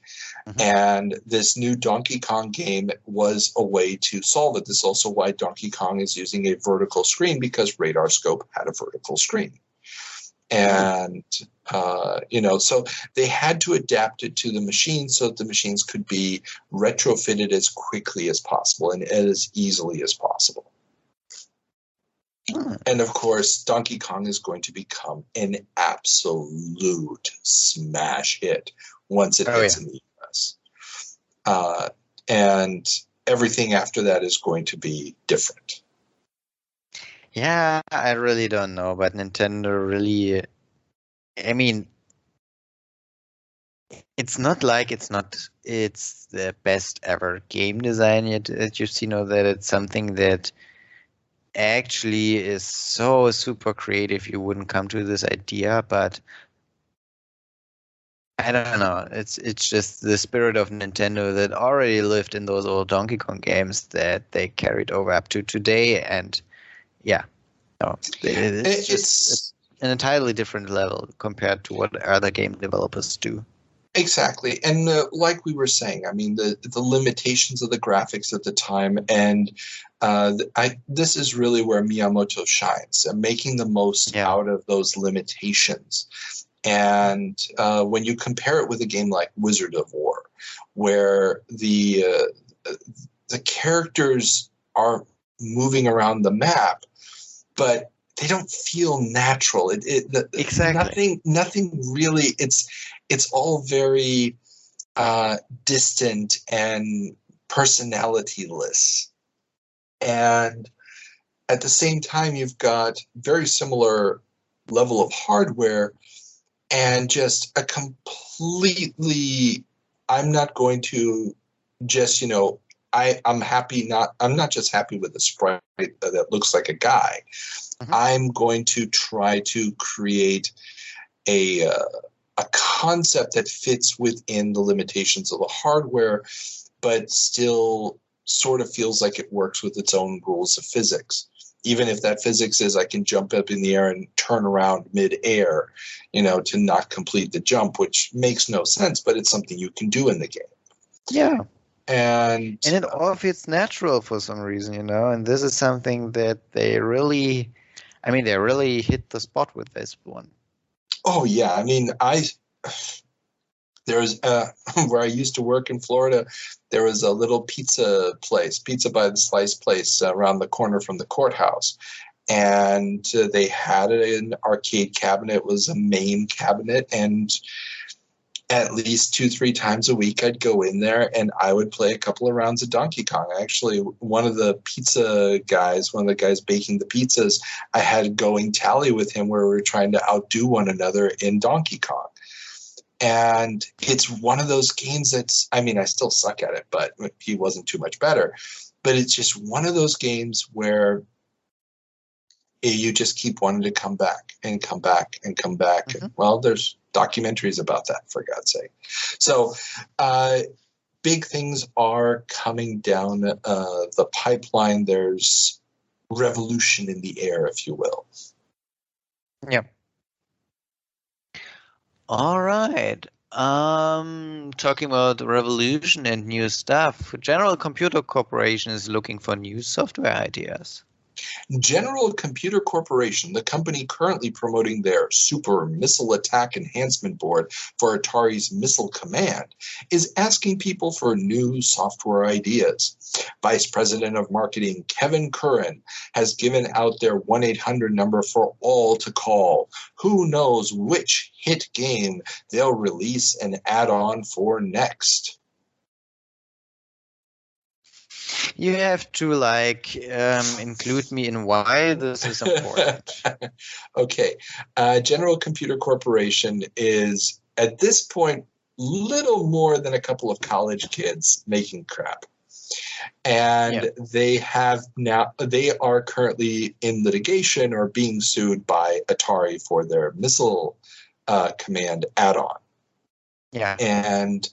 And this new Donkey Kong game was a way to solve it. This is also why Donkey Kong is using a vertical screen, because Radar Scope had a vertical screen. And, so they had to adapt it to the machine so that the machines could be retrofitted as quickly as possible and as easily as possible. And of course, Donkey Kong is going to become an absolute smash hit once it hits in the US. And everything after that is going to be different. Yeah, I really don't know, but Nintendo really, I mean, it's not like it's the best ever game design yet. Just, that it's something that actually is so super creative you wouldn't come to this idea, but I don't know. It's just the spirit of Nintendo that already lived in those old Donkey Kong games that they carried over up to today, and it's an entirely different level compared to what other game developers do. Exactly. And like we were saying, I mean, the limitations of the graphics at the time, and this is really where Miyamoto shines, making the most out of those limitations. And when you compare it with a game like Wizard of War, where the characters are moving around the map, but they don't feel natural. Exactly. Nothing really. It's all very distant and personalityless. And at the same time, you've got very similar level of hardware and just a completely, I'm not going to just, I'm not just happy with a sprite that looks like a guy. I'm going to try to create a concept that fits within the limitations of the hardware, but still sort of feels like it works with its own rules of physics. Even if that physics is I can jump up in the air and turn around mid-air, to not complete the jump, which makes no sense, but it's something you can do in the game. Yeah. And it all feels natural for some reason, and this is something that they really hit the spot with this one. Oh, yeah. I mean, there's where I used to work in Florida, there was a little pizza by the slice place around the corner from the courthouse. And they had an arcade cabinet. It was a main cabinet. And at least 2-3 times a week, I'd go in there and I would play a couple of rounds of Donkey Kong. Actually, one of the guys baking the pizzas, I had a going tally with him where we were trying to outdo one another in Donkey Kong. And it's one of those games I still suck at it, but he wasn't too much better. But it's just one of those games where you just keep wanting to come back and come back and come back. Mm-hmm. Well, there's documentaries about that, for God's sake. So big things are coming down the pipeline. There's revolution in the air, if you will. Yeah. All right. Talking about revolution and new stuff, General Computer Corporation is looking for new software ideas. General Computer Corporation, the company currently promoting their Super Missile Attack Enhancement Board for Atari's Missile Command, is asking people for new software ideas. Vice President of Marketing Kevin Curran has given out their 1-800 number for all to call. Who knows which hit game they'll release an add-on for next? You have to include me in why this is important. Okay. General Computer Corporation is, at this point, little more than a couple of college kids making crap. And they are currently in litigation or being sued by Atari for their Missile Command add-on. Yeah. And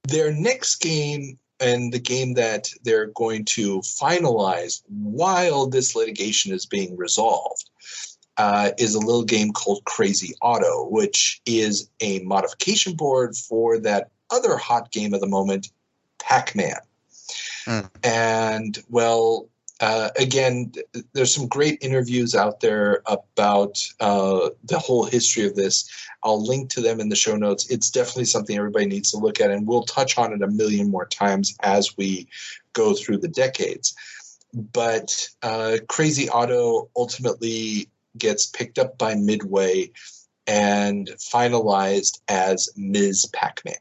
their next game, and the game that they're going to finalize while this litigation is being resolved, is a little game called Crazy Auto, which is a modification board for that other hot game of the moment, Pac-Man. And, well, again, there's some great interviews out there about the whole history of this. I'll link to them in the show notes. It's definitely something everybody needs to look at, and we'll touch on it a million more times as we go through the decades. But Crazy Auto ultimately gets picked up by Midway and finalized as Ms. Pac-Man.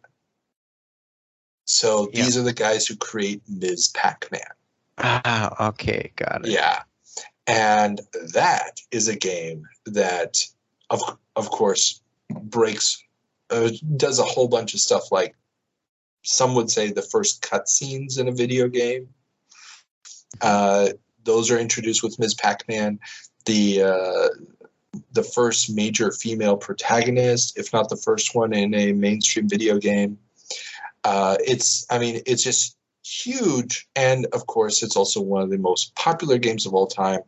So these are the guys who create Ms. Pac-Man. Ah, okay, got it. Yeah, and that is a game that, of course, does a whole bunch of stuff like some would say the first cutscenes in a video game. Those are introduced with Ms. Pac-Man. The first major female protagonist, if not the first one in a mainstream video game. It's just huge, and of course it's also one of the most popular games of all time,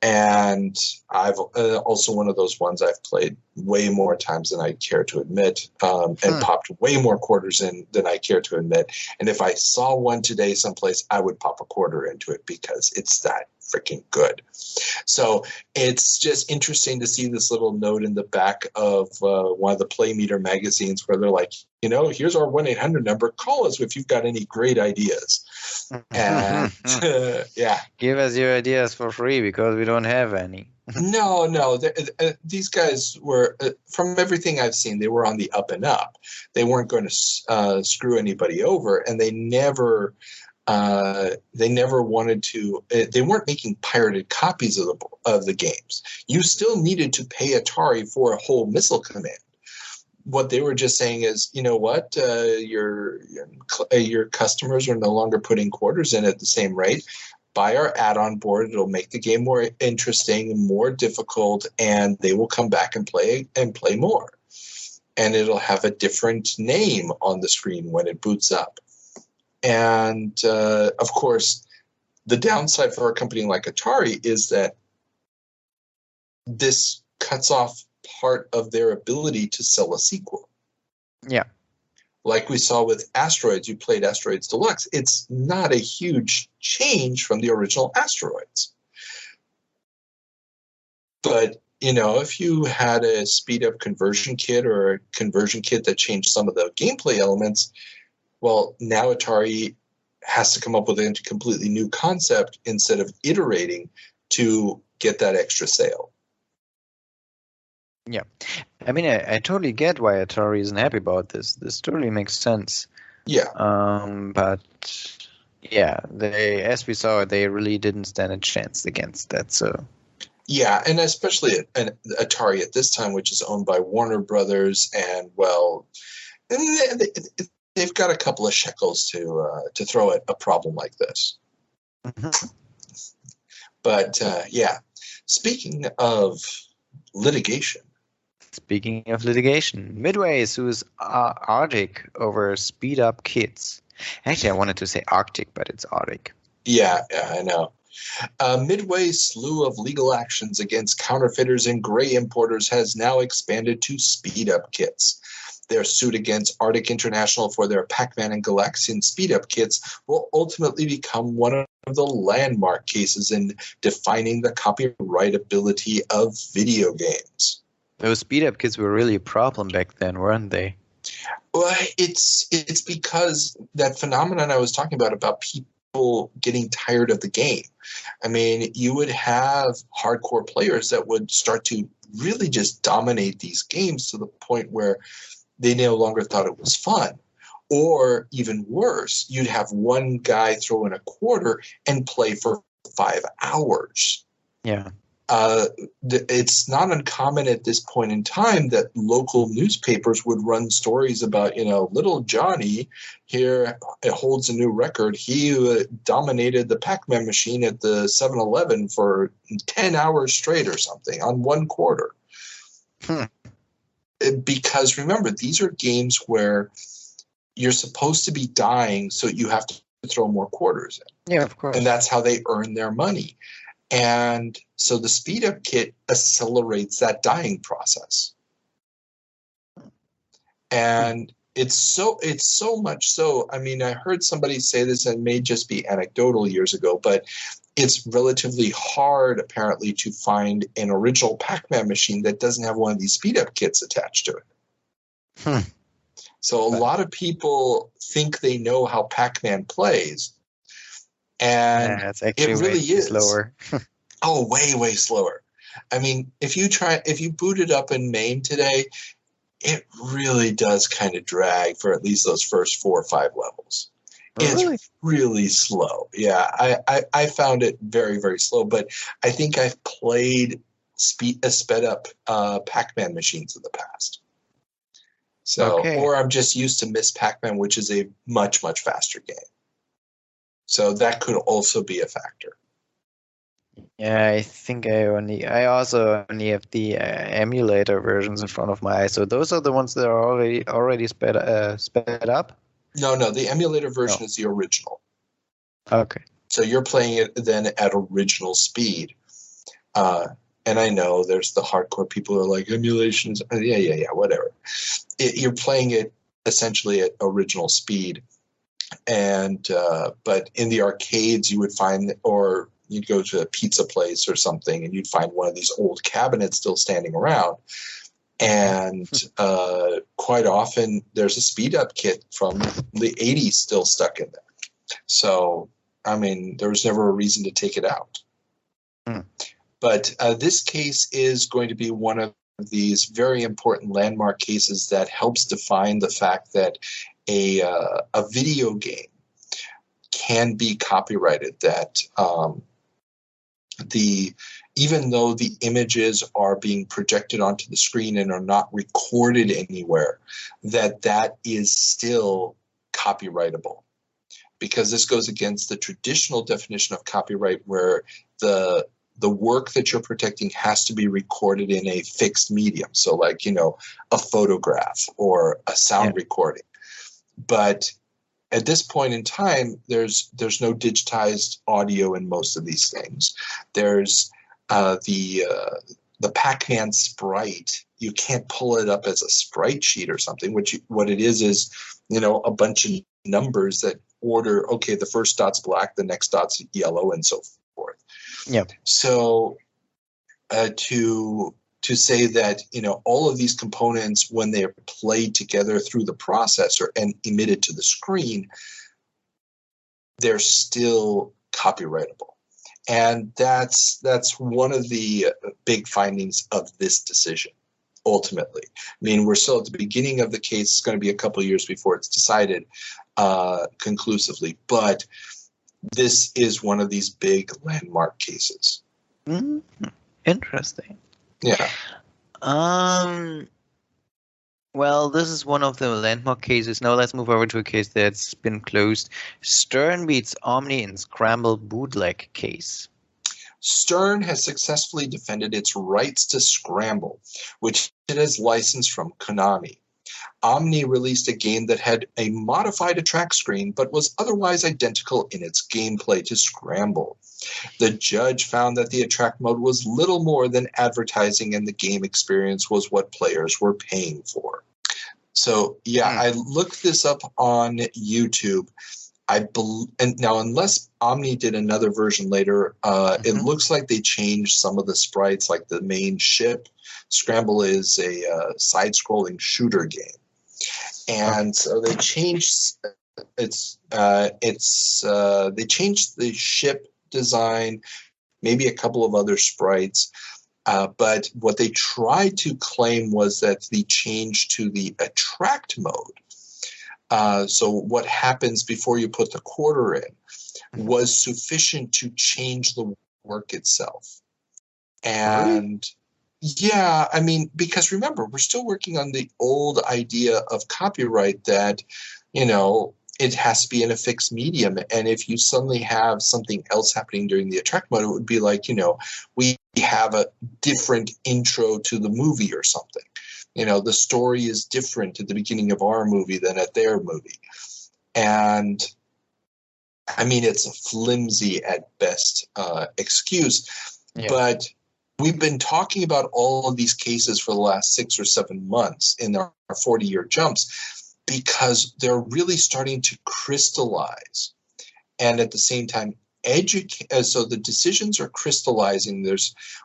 and I've also one of those ones I've played way more times than I care to admit, and popped way more quarters in than I care to admit. And if I saw one today someplace, I would pop a quarter into it because it's that freaking good. So it's just interesting to see this little note in the back of one of the Play Meter magazines where they're like, here's our 1-800 number. Call us if you've got any great ideas. And give us your ideas for free because we don't have any. No. These guys were, from everything I've seen, they were on the up and up. They weren't going to screw anybody over, and they never wanted to. They weren't making pirated copies of the games. You still needed to pay Atari for a whole Missile Command. What they were just saying is, you know what, your customers are no longer putting quarters in at the same rate. Buy our add-on board. It'll make the game more interesting, more difficult, and they will come back and play more. And it'll have a different name on the screen when it boots up. And, of course, the downside for a company like Atari is that this cuts off part of their ability to sell a sequel. Yeah. Like we saw with Asteroids, you played Asteroids Deluxe. It's not a huge change from the original Asteroids. But, if you had a speed-up conversion kit or a conversion kit that changed some of the gameplay elements, well, now Atari has to come up with a completely new concept instead of iterating to get that extra sale. Yeah. I mean, I totally get why Atari isn't happy about this. This totally makes sense. Yeah. But, yeah, as we saw, they really didn't stand a chance against that, so... Yeah, and especially Atari at this time, which is owned by Warner Brothers, and, well... They've got a couple of shekels to throw at a problem like this. Mm-hmm. But, speaking of litigation. Midway sues Arctic over speed-up kits. Actually, I wanted to say Arctic, but it's Arctic. Yeah, I know. Midway's slew of legal actions against counterfeiters and gray importers has now expanded to speed-up kits. Their suit against Arctic International for their Pac-Man and Galaxian speed-up kits will ultimately become one of the landmark cases in defining the copyrightability of video games. Those speed-up kits were really a problem back then, weren't they? Well, it's because that phenomenon I was talking about people getting tired of the game. I mean, you would have hardcore players that would start to really just dominate these games to the point where they no longer thought it was fun. Or even worse, you'd have one guy throw in a quarter and play for 5 hours. Yeah. It's not uncommon at this point in time that local newspapers would run stories about, little Johnny here holds a new record. He dominated the Pac-Man machine at the 7-Eleven for 10 hours straight or something on one quarter. Because remember, these are games where you're supposed to be dying, so you have to throw more quarters in. Yeah, of course. And that's how they earn their money. And so the speed up kit accelerates that dying process. And it's so much so. I mean, I heard somebody say this, and it may just be anecdotal years ago, but it's relatively hard apparently to find an original Pac-Man machine that doesn't have one of these speed up kits attached to it. So a lot of people think they know how Pac-Man plays. And it's actually it really is slower. Oh, way slower. I mean, if you boot it up in main today, it really does kind of drag for at least those first 4 or 5 levels. Really? It's really slow. Yeah, I found it very, very slow. But I think I've played sped up Pac-Man machines in the past. So, or I'm just used to Miss Pac-Man, which is a much, much faster game. So that could also be a factor. Yeah, I think I also only have the emulator versions in front of my eyes. So those are the ones that are already sped up? No, the emulator version is the original. Okay. So you're playing it then at original speed. And I know there's the hardcore people who are like, emulations, yeah, whatever. You're playing it essentially at original speed. And but in the arcades you would find, or you'd go to a pizza place or something and you'd find one of these old cabinets still standing around, and quite often there's a speed up kit from the 80s still stuck in there. So I mean, there was never a reason to take it out. But this case is going to be one of these very important landmark cases that helps define the fact that a video game can be copyrighted, that even though the images are being projected onto the screen and are not recorded anywhere, that is still copyrightable. Because this goes against the traditional definition of copyright, where the work that you're protecting has to be recorded in a fixed medium. So like, a photograph or a sound recording. But at this point in time, there's no digitized audio in most of these things. There's the Pac-Man sprite. You can't pull it up as a sprite sheet or something. What it is a bunch of numbers that order, okay, the first dot's black, the next dot's yellow, and so forth. Yep. So to say that, all of these components, when they are played together through the processor and emitted to the screen, they're still copyrightable. And that's one of the big findings of this decision, ultimately. I mean, we're still at the beginning of the case. It's going to be a couple of years before it's decided conclusively. But this is one of these big landmark cases. Interesting. Yeah. Well, this is one of the landmark cases. Now let's move over to a case that's been closed. Stern beats Omni in Scramble bootleg case. Stern has successfully defended its rights to Scramble, which it has licensed from Konami. Omni released a game that had a modified attract screen, but was otherwise identical in its gameplay to Scramble. The judge found that the attract mode was little more than advertising, and the game experience was what players were paying for. So, I looked this up on YouTube. And now, unless Omni did another version later, it looks like they changed some of the sprites, like the main ship. Scramble is a side-scrolling shooter game, and so they changed they changed the ship design, maybe a couple of other sprites. But what they tried to claim was that the change to the attract mode. So what happens before you put the quarter in was sufficient to change the work itself. And because remember, we're still working on the old idea of copyright that, it has to be in a fixed medium. And if you suddenly have something else happening during the attract mode, it would be like, we have a different intro to the movie or something. The story is different at the beginning of our movie than at their movie. And it's a flimsy at best excuse. But we've been talking about all of these cases for the last 6 or 7 months in our 40-year jumps, because they're really starting to crystallize and at the same time so the decisions are crystallizing.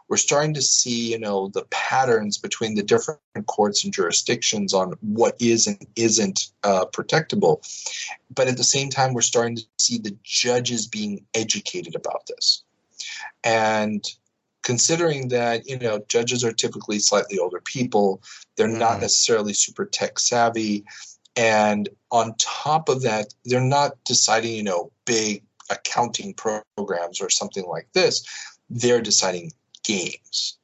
We're starting to see, the patterns between the different courts and jurisdictions on what is and isn't protectable. But at the same time, we're starting to see the judges being educated about this. And considering that, judges are typically slightly older people, they're not necessarily super tech savvy. And on top of that, they're not deciding, big accounting programs or something like this. They're deciding games.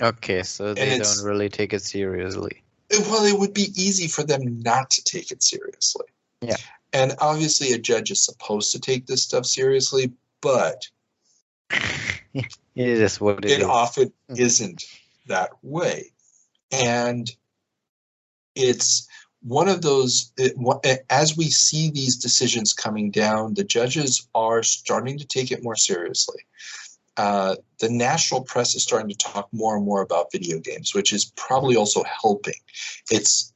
Okay, so they don't really take it seriously. Well, it would be easy for them not to take it seriously. Yeah. And obviously a judge is supposed to take this stuff seriously, but it is what it is. Often isn't that way. And it's one of those, as we see these decisions coming down, the judges are starting to take it more seriously. The national press is starting to talk more and more about video games, which is probably also helping. It's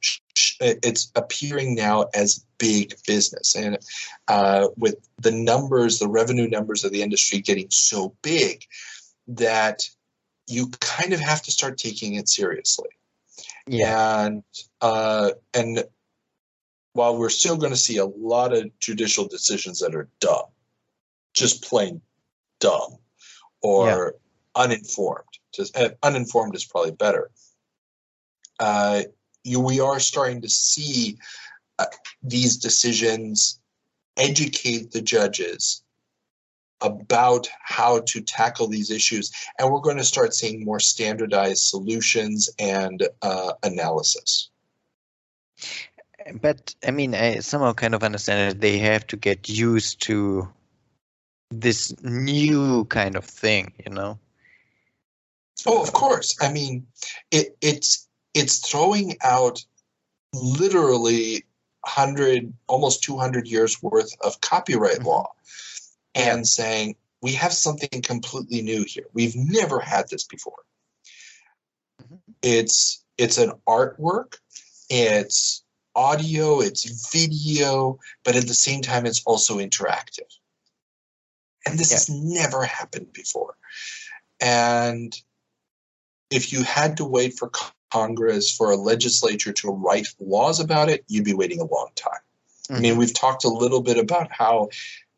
appearing now as big business. And with the revenue numbers of the industry getting so big, that you kind of have to start taking it seriously. Yeah. And while we're still going to see a lot of judicial decisions that are dumb, just plain dumb, or uninformed. Uninformed is probably better. We are starting to see these decisions educate the judges about how to tackle these issues, and we're going to start seeing more standardized solutions and analysis. But I somehow kind of understand that they have to get used to this new kind of thing, Oh, of course. It's throwing out literally almost 200 years worth of copyright law. And saying, we have something completely new here. We've never had this before. It's an artwork, it's audio, it's video, but at the same time, it's also interactive. And this has never happened before. And if you had to wait for Congress, for a legislature to write laws about it, you'd be waiting a long time. We've talked a little bit about how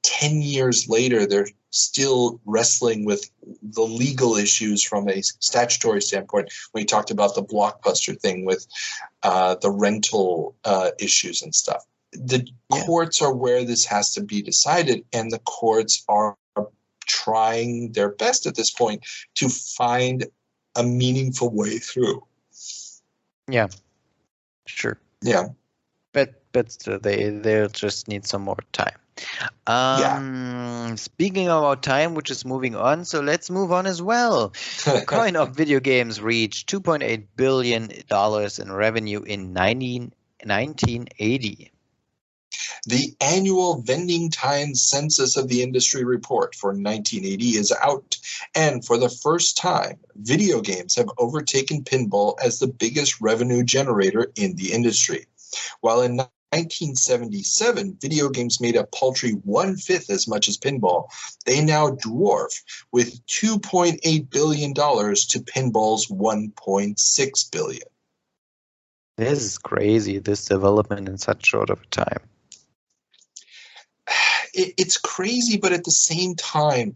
10 years later, they're still wrestling with the legal issues from a statutory standpoint. We talked about the Blockbuster thing with the rental issues and stuff. The courts are where this has to be decided, and the courts are trying their best at this point to find a meaningful way through. Yeah, sure. Yeah. But they'll just need some more time. Speaking about time, which is moving on, so let's move on as well. Coin-op video games reached $2.8 billion in revenue in 1980. The annual Vending Times Census of the Industry Report for 1980 is out, and for the first time, video games have overtaken pinball as the biggest revenue generator in the industry. While in 1977, video games made a paltry 1/5 as much as pinball, they now dwarf with $2.8 billion to pinball's $1.6 billion. This is crazy, this development in such short of a time. It's crazy, but at the same time,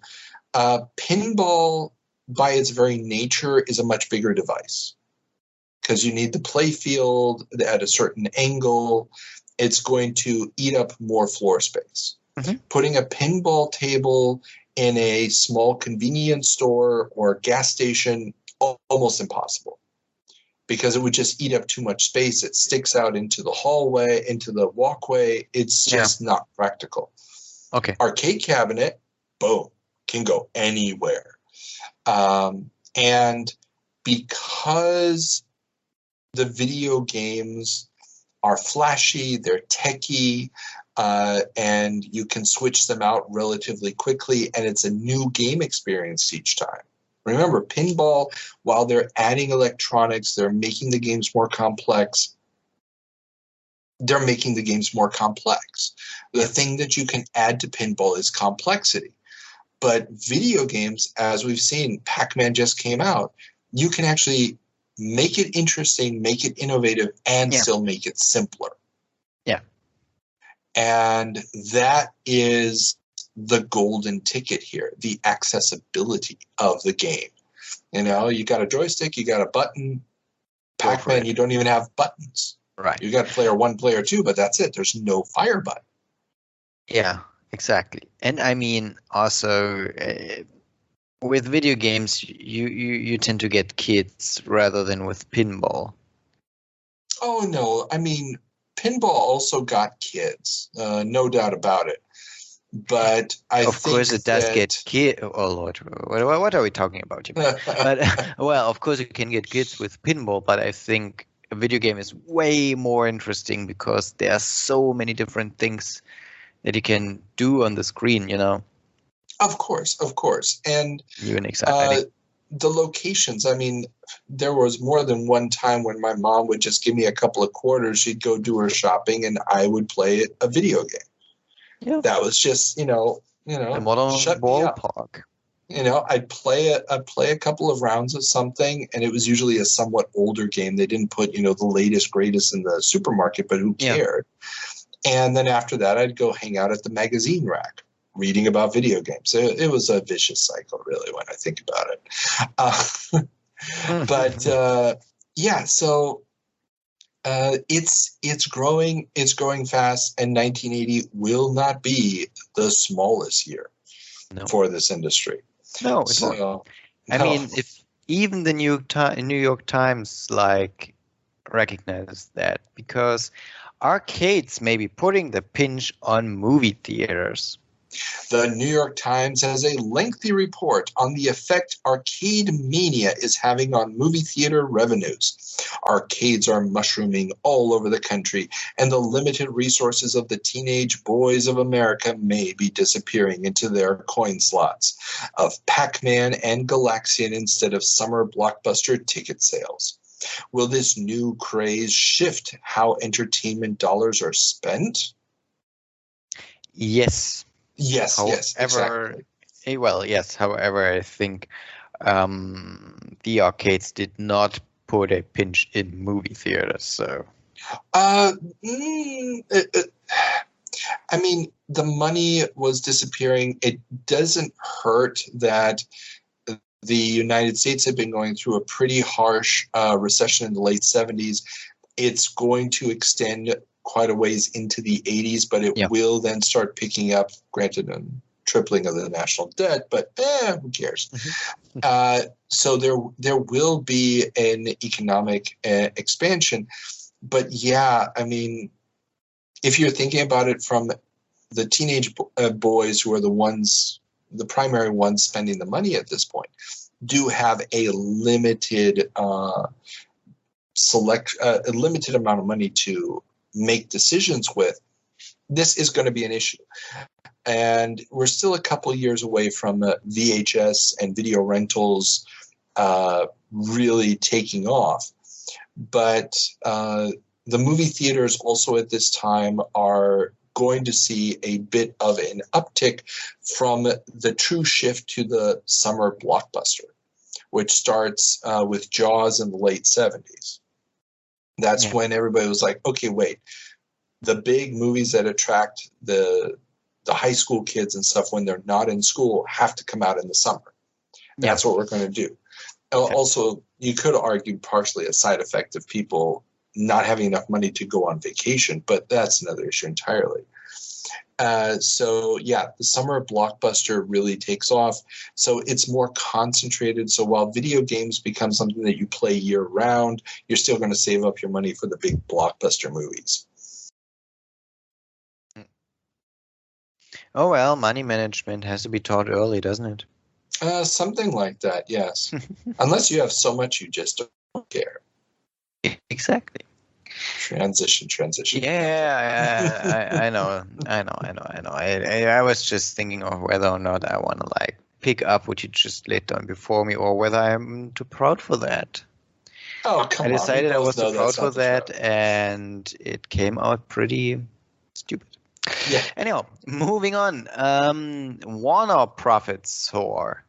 pinball, by its very nature, is a much bigger device because you need the play field at a certain angle. It's going to eat up more floor space. Mm-hmm. Putting a pinball table in a small convenience store or gas station, almost impossible because it would just eat up too much space. It sticks out into the hallway, into the walkway. It's just not practical. Okay. Arcade cabinet, boom, can go anywhere. And because the video games are flashy, they're techy, and you can switch them out relatively quickly, and it's a new game experience each time. Remember, pinball, while they're adding electronics, they're making the games more complex. They're making the games more complex. The thing that you can add to pinball is complexity. But video games, as we've seen, Pac-Man just came out, you can actually make it interesting, make it innovative, and still make it simpler. Yeah. And that is the golden ticket here, the accessibility of the game. You know, you got a joystick, you got a button. Pac-Man, you don't even have buttons. Right. You got player 1, player 2, but that's it. There's no fire button. Yeah, exactly. And I mean, also with video games, you tend to get kids rather than with pinball. Oh, no. I mean, pinball also got kids. No doubt about it. But of course it does get kids. Oh, Lord. What are we talking about here? But, well, of course you can get kids with pinball, but I think a video game is way more interesting because there are so many different things that you can do on the screen, you know? Of course. And even exciting. The locations, I mean, there was more than one time when my mom would just give me a couple of quarters, she'd go do her shopping, and I would play a video game. Yeah. That was just, the modern ballpark. You know, I'd play a couple of rounds of something, and it was usually a somewhat older game. They didn't put, the latest, greatest in the supermarket, but who cared? And then after that, I'd go hang out at the magazine rack, reading about video games. It was a vicious cycle, really, when I think about it. But so it's growing. It's growing fast, and 1980 will not be the smallest year for this industry. No, it won't. I mean, if even the New York Times recognizes that, because arcades may be putting the pinch on movie theaters. The New York Times has a lengthy report on the effect arcade mania is having on movie theater revenues. Arcades are mushrooming all over the country, and the limited resources of the teenage boys of America may be disappearing into their coin slots of Pac-Man and Galaxian instead of summer blockbuster ticket sales. Will this new craze shift how entertainment dollars are spent? Yes. Yes, exactly. Well, yes. However, I think the arcades did not put a pinch in movie theaters. So, I mean, the money was disappearing. It doesn't hurt that the United States had been going through a pretty harsh recession in the late 70s. It's going to extend quite a ways into the 80s, but it will then start picking up, granted a tripling of the national debt, but who cares? So there will be an economic expansion. But I mean, if you're thinking about it from the teenage boys who are the primary ones spending the money at this point, do have a limited a limited amount of money to make decisions with. This is going to be an issue. And we're still a couple years away from VHS and video rentals really taking off. But the movie theaters also at this time are going to see a bit of an uptick from the true shift to the summer blockbuster, which starts with Jaws in the late 70s. That's when everybody was like, okay, wait, the big movies that attract the high school kids and stuff when they're not in school have to come out in the summer. That's what we're going to do. Okay. Also, you could argue partially a side effect of people not having enough money to go on vacation, but that's another issue entirely. The summer blockbuster really takes off. So it's more concentrated. So while video games become something that you play year round, you're still going to save up your money for the big blockbuster movies. Oh, well, money management has to be taught early, doesn't it? Something like that, yes. Unless you have so much, you just don't care. Exactly. Transition. Yeah, I know. I was just thinking of whether or not I want to pick up what you just laid down before me, or whether I'm too proud for that. Oh, come on. I decided I was too proud for that, and it came out pretty stupid. Yeah. Anyhow, moving on. Warner profits soar.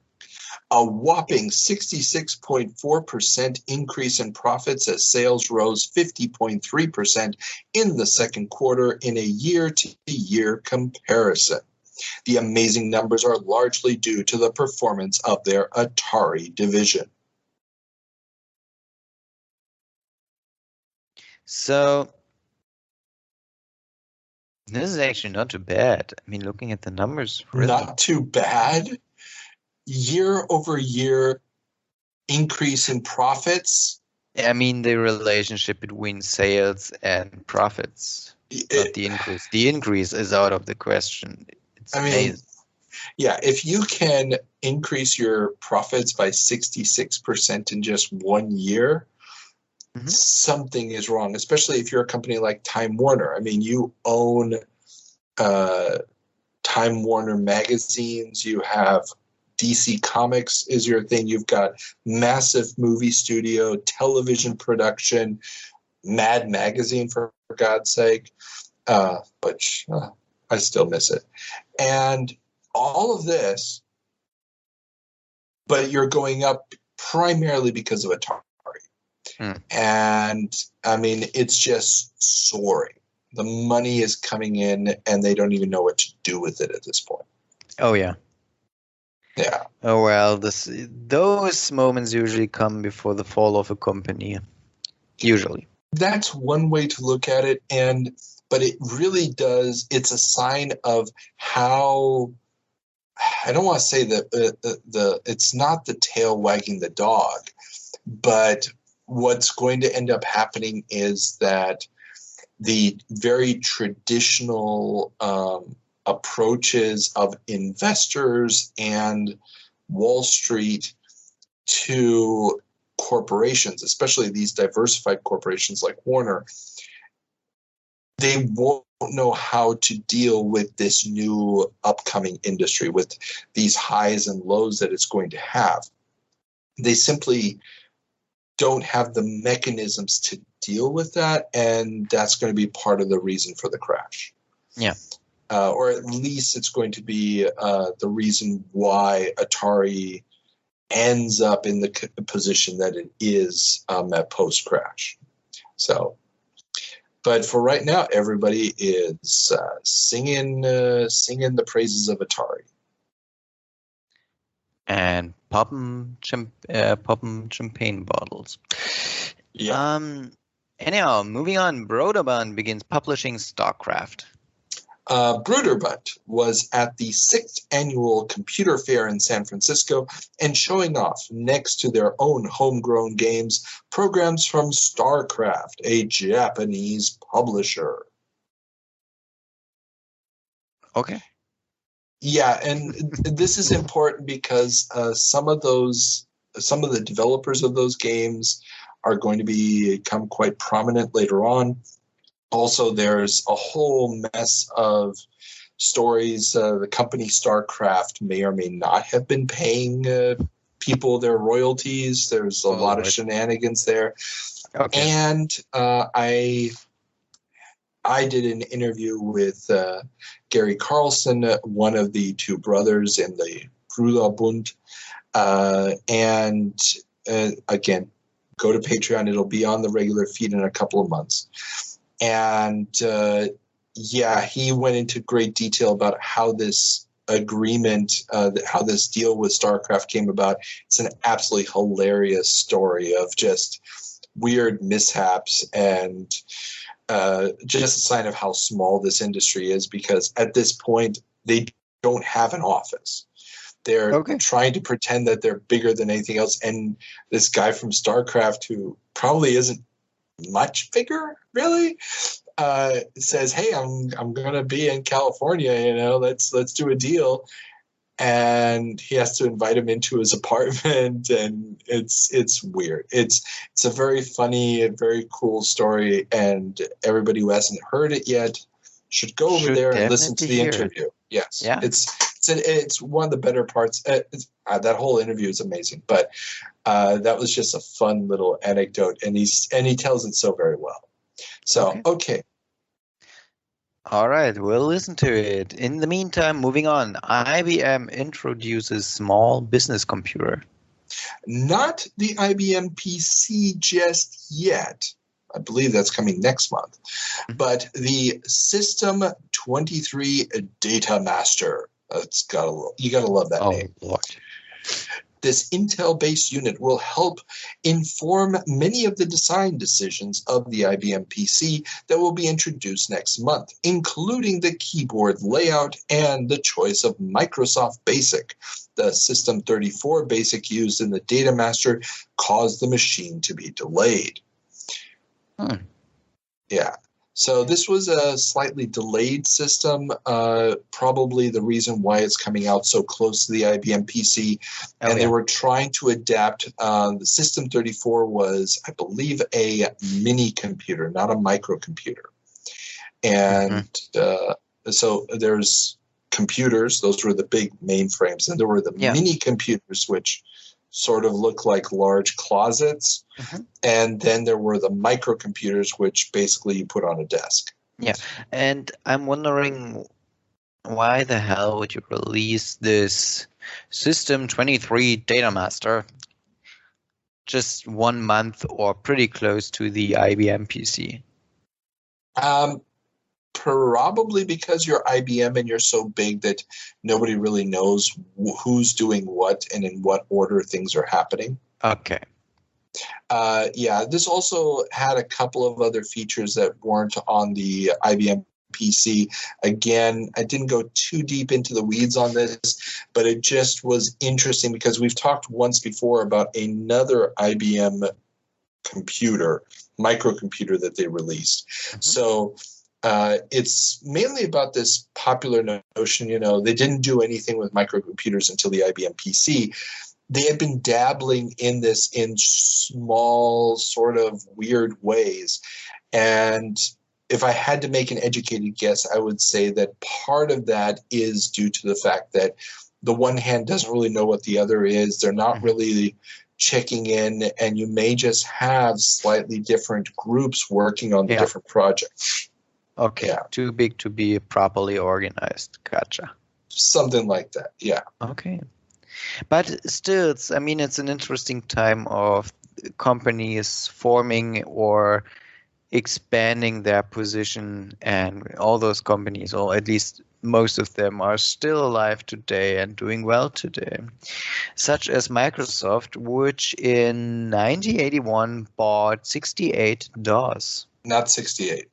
A whopping 66.4% increase in profits as sales rose 50.3% in the second quarter in a year-to-year comparison. The amazing numbers are largely due to the performance of their Atari division. So, this is actually not too bad. I mean, looking at the numbers. Really. Not too bad? Year-over-year increase in profits? I mean, the relationship between sales and profits, not the increase. The increase is out of the question. It's amazing. Yeah, if you can increase your profits by 66% in just 1 year, something is wrong, especially if you're a company like Time Warner. I mean, you own Time Warner magazines, you have DC Comics is your thing. You've got massive movie studio, television production, Mad Magazine, for God's sake, which I still miss it. And all of this, but you're going up primarily because of Atari. And, I mean, it's just soaring. The money is coming in, and they don't even know what to do with it at this point. Oh, yeah. Yeah. Oh, well, those moments usually come before the fall of a company. Usually. That's one way to look at it, but it really does. It's a sign of how, I don't want to say that it's not the tail wagging the dog, but what's going to end up happening is that the very traditional approaches of investors and Wall Street to corporations, especially these diversified corporations like Warner, they won't know how to deal with this new upcoming industry, with these highs and lows that it's going to have. They simply don't have the mechanisms to deal with that, and that's going to be part of the reason for the crash. Yeah. Or at least it's going to be the reason why Atari ends up in the position that it is at post-crash. So, but for right now, everybody is singing the praises of Atari. And popping champagne bottles. Yeah. Anyhow, moving on. Broderbund begins publishing StarCraft. Broderbund was at the 6th annual computer fair in San Francisco and showing off, next to their own homegrown games, programs from StarCraft, a Japanese publisher. Okay. Yeah, and this is important because some of the developers of those games are going to become quite prominent later on. Also, there's a whole mess of stories. The company StarCraft may or may not have been paying people their royalties. There's a lot of shenanigans there. Okay. And I did an interview with Gary Carlson, one of the two brothers in the Brüderbund. And again, go to Patreon. It'll be on the regular feed in a couple of months. And he went into great detail about how this agreement, how this deal with StarCraft came about. It's an absolutely hilarious story of just weird mishaps and just a sign of how small this industry is, because at this point they don't have an office. They're trying to pretend that they're bigger than anything else. And this guy from StarCraft, who probably isn't much bigger, really, says, "Hey, I'm gonna be in California. Let's do a deal." And he has to invite him into his apartment, and it's weird. It's a very funny, very cool story, and everybody who hasn't heard it yet should go over there and listen to the interview. Yes, yeah. It's one of the better parts. That whole interview is amazing, but that was just a fun little anecdote, and he tells it so very well. So okay. All right, we'll listen to it. In the meantime, moving on, IBM introduces small business computer. Not the IBM PC just yet. I believe that's coming next month. But the System 23 Data Master. You gotta love that name. Lord. This Intel-based unit will help inform many of the design decisions of the IBM PC that will be introduced next month, including the keyboard layout and the choice of Microsoft Basic. The System 34 Basic used in the Data Master caused the machine to be delayed. Yeah. So this was a slightly delayed system, probably the reason why it's coming out so close to the IBM PC. They were trying to adapt. The System 34 was, I believe, a mini computer, not a microcomputer. And so there's computers. Those were the big mainframes. And there were the mini computers, which sort of look like large closets. And then there were the microcomputers, which basically you put on a desk. Yeah. And I'm wondering, why the hell would you release this System 23 Data Master just 1 month or pretty close to the IBM PC? Probably because you're IBM and you're so big that nobody really knows who's doing what and in what order things are happening. Okay. This also had a couple of other features that weren't on the IBM PC. Again, I didn't go too deep into the weeds on this, but it just was interesting because we've talked once before about another IBM microcomputer that they released. So it's mainly about this popular notion, they didn't do anything with microcomputers until the IBM PC. They had been dabbling in this in small, sort of weird ways. And if I had to make an educated guess, I would say that part of that is due to the fact that the one hand doesn't really know what the other is. They're not really checking in, and you may just have slightly different groups working on the different projects. Okay, too big to be properly organized. Gotcha. Something like that, yeah. Okay. But still, it's an interesting time of companies forming or expanding their position, and all those companies, or at least most of them, are still alive today and doing well today. Such as Microsoft, which in 1981 bought 68 DOS. Not 68.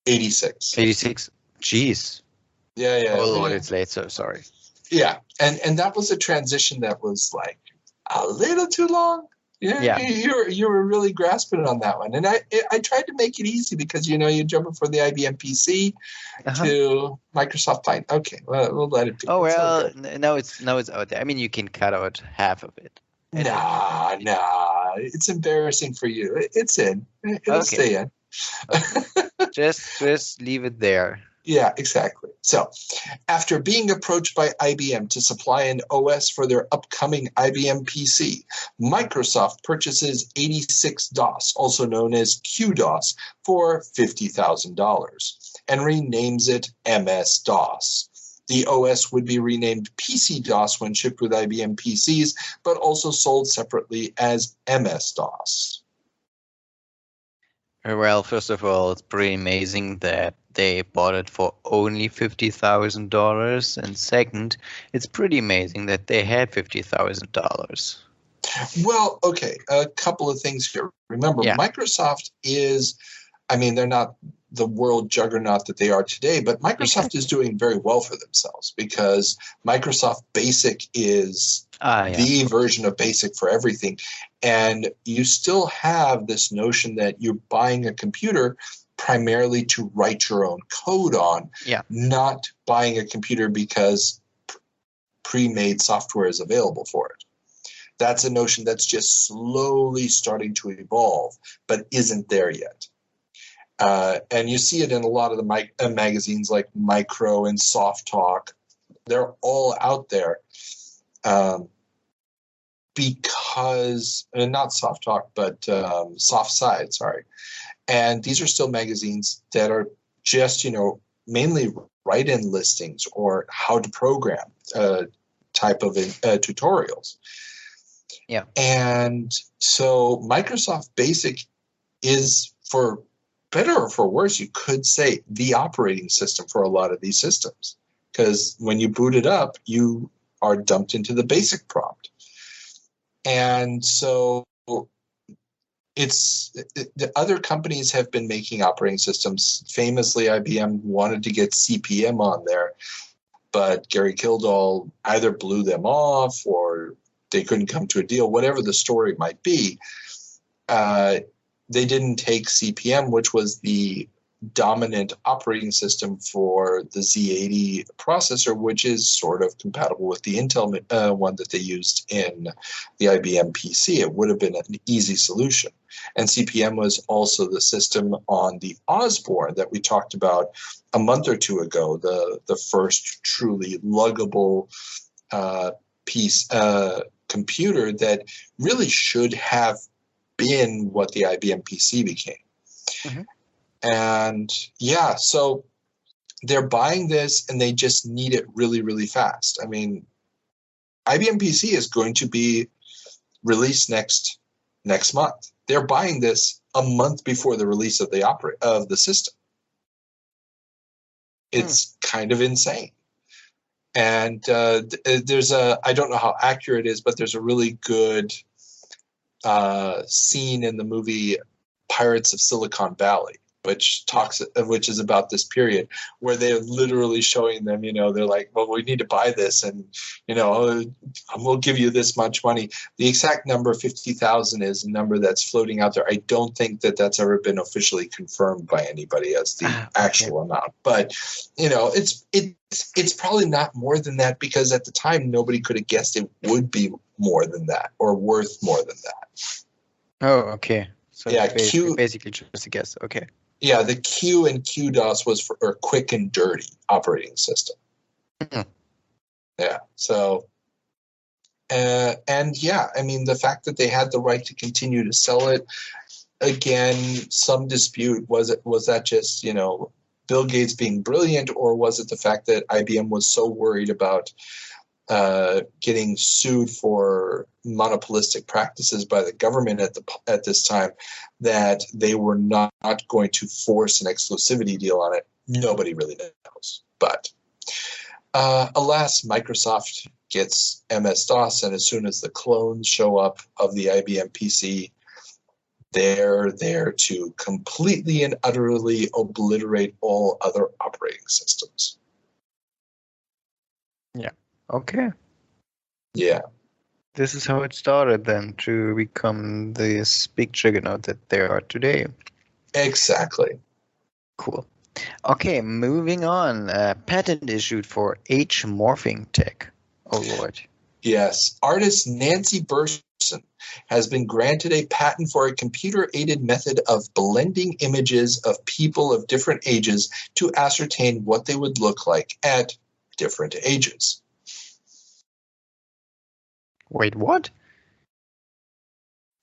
86. 86. Jeez. Yeah. Oh, Lord, it's late, so sorry. Yeah, and that was a transition that was like a little too long. Yeah, you were really grasping on that one, and I tried to make it easy because you jumping from the IBM PC to Microsoft Pine. Okay, well, we'll let it be. Oh well, okay. no, it's out there. I mean, you can cut out half of it. Nah, it's embarrassing for you. It's in. It'll stay in. Okay. just leave it there. Yeah, exactly. So, after being approached by IBM to supply an OS for their upcoming IBM PC, Microsoft purchases 86DOS, also known as QDOS, for $50,000 and renames it MS-DOS. The OS would be renamed PC-DOS when shipped with IBM PCs, but also sold separately as MS-DOS. Well, first of all, it's pretty amazing that they bought it for only $50,000, and second, it's pretty amazing that they had $50,000. Well, okay, a couple of things here. Remember, Microsoft is, they're not the world juggernaut that they are today, but Microsoft is doing very well for themselves because Microsoft Basic is the version of Basic for everything. And you still have this notion that you're buying a computer primarily to write your own code on, not buying a computer because pre-made software is available for it. That's a notion that's just slowly starting to evolve, but isn't there yet. And you see it in a lot of the magazines like Micro and Soft Talk. They're all out there because, not Soft Talk, but Soft Side, sorry. And these are still magazines that are just, mainly write-in listings or how to program type of tutorials. Yeah. And so Microsoft Basic is, for better or for worse, you could say, the operating system for a lot of these systems. Because when you boot it up, you are dumped into the BASIC prompt. And so the other companies have been making operating systems. Famously, IBM wanted to get CP/M on there, but Gary Kildall either blew them off or they couldn't come to a deal, whatever the story might be. They didn't take CP/M, which was the dominant operating system for the Z80 processor, which is sort of compatible with the Intel one that they used in the IBM PC. It would have been an easy solution. And CP/M was also the system on the Osborne that we talked about a month or two ago, the first truly luggable computer that really should have been what the IBM PC became. Mm-hmm. And so they're buying this and they just need it really, really fast. IBM PC is going to be released next month. They're buying this a month before the release of the system. It's kind of insane. And there's I don't know how accurate it is, but there's a really good scene in the movie Pirates of Silicon Valley, which is about this period where they're literally showing them, they're like, well, we need to buy this and, we'll give you this much money. The exact number, 50,000, is a number that's floating out there. I don't think that that's ever been officially confirmed by anybody as the actual amount, but it's probably not more than that because at the time nobody could have guessed it would be more than that or worth more than that. Oh, okay. So basically just a guess. Okay. Yeah, the Q and QDOS was for quick and dirty operating system. Mm-hmm. Yeah. So, the fact that they had the right to continue to sell it, again, some dispute. Was that just, Bill Gates being brilliant, or was it the fact that IBM was so worried about getting sued for monopolistic practices by the government at this time that they were not going to force an exclusivity deal on it? Nobody really knows. But alas, Microsoft gets MS-DOS, and as soon as the clones show up of the IBM PC, they're there to completely and utterly obliterate all other operating systems. Yeah. Okay. Yeah. this is how it started then to become this big juggernaut that they are today. Exactly. Cool. Okay, moving on. Patent issued for age morphing tech. Oh, Lord. Yes. Artist Nancy Burson has been granted a patent for a computer-aided method of blending images of people of different ages to ascertain what they would look like at different ages. Wait, what?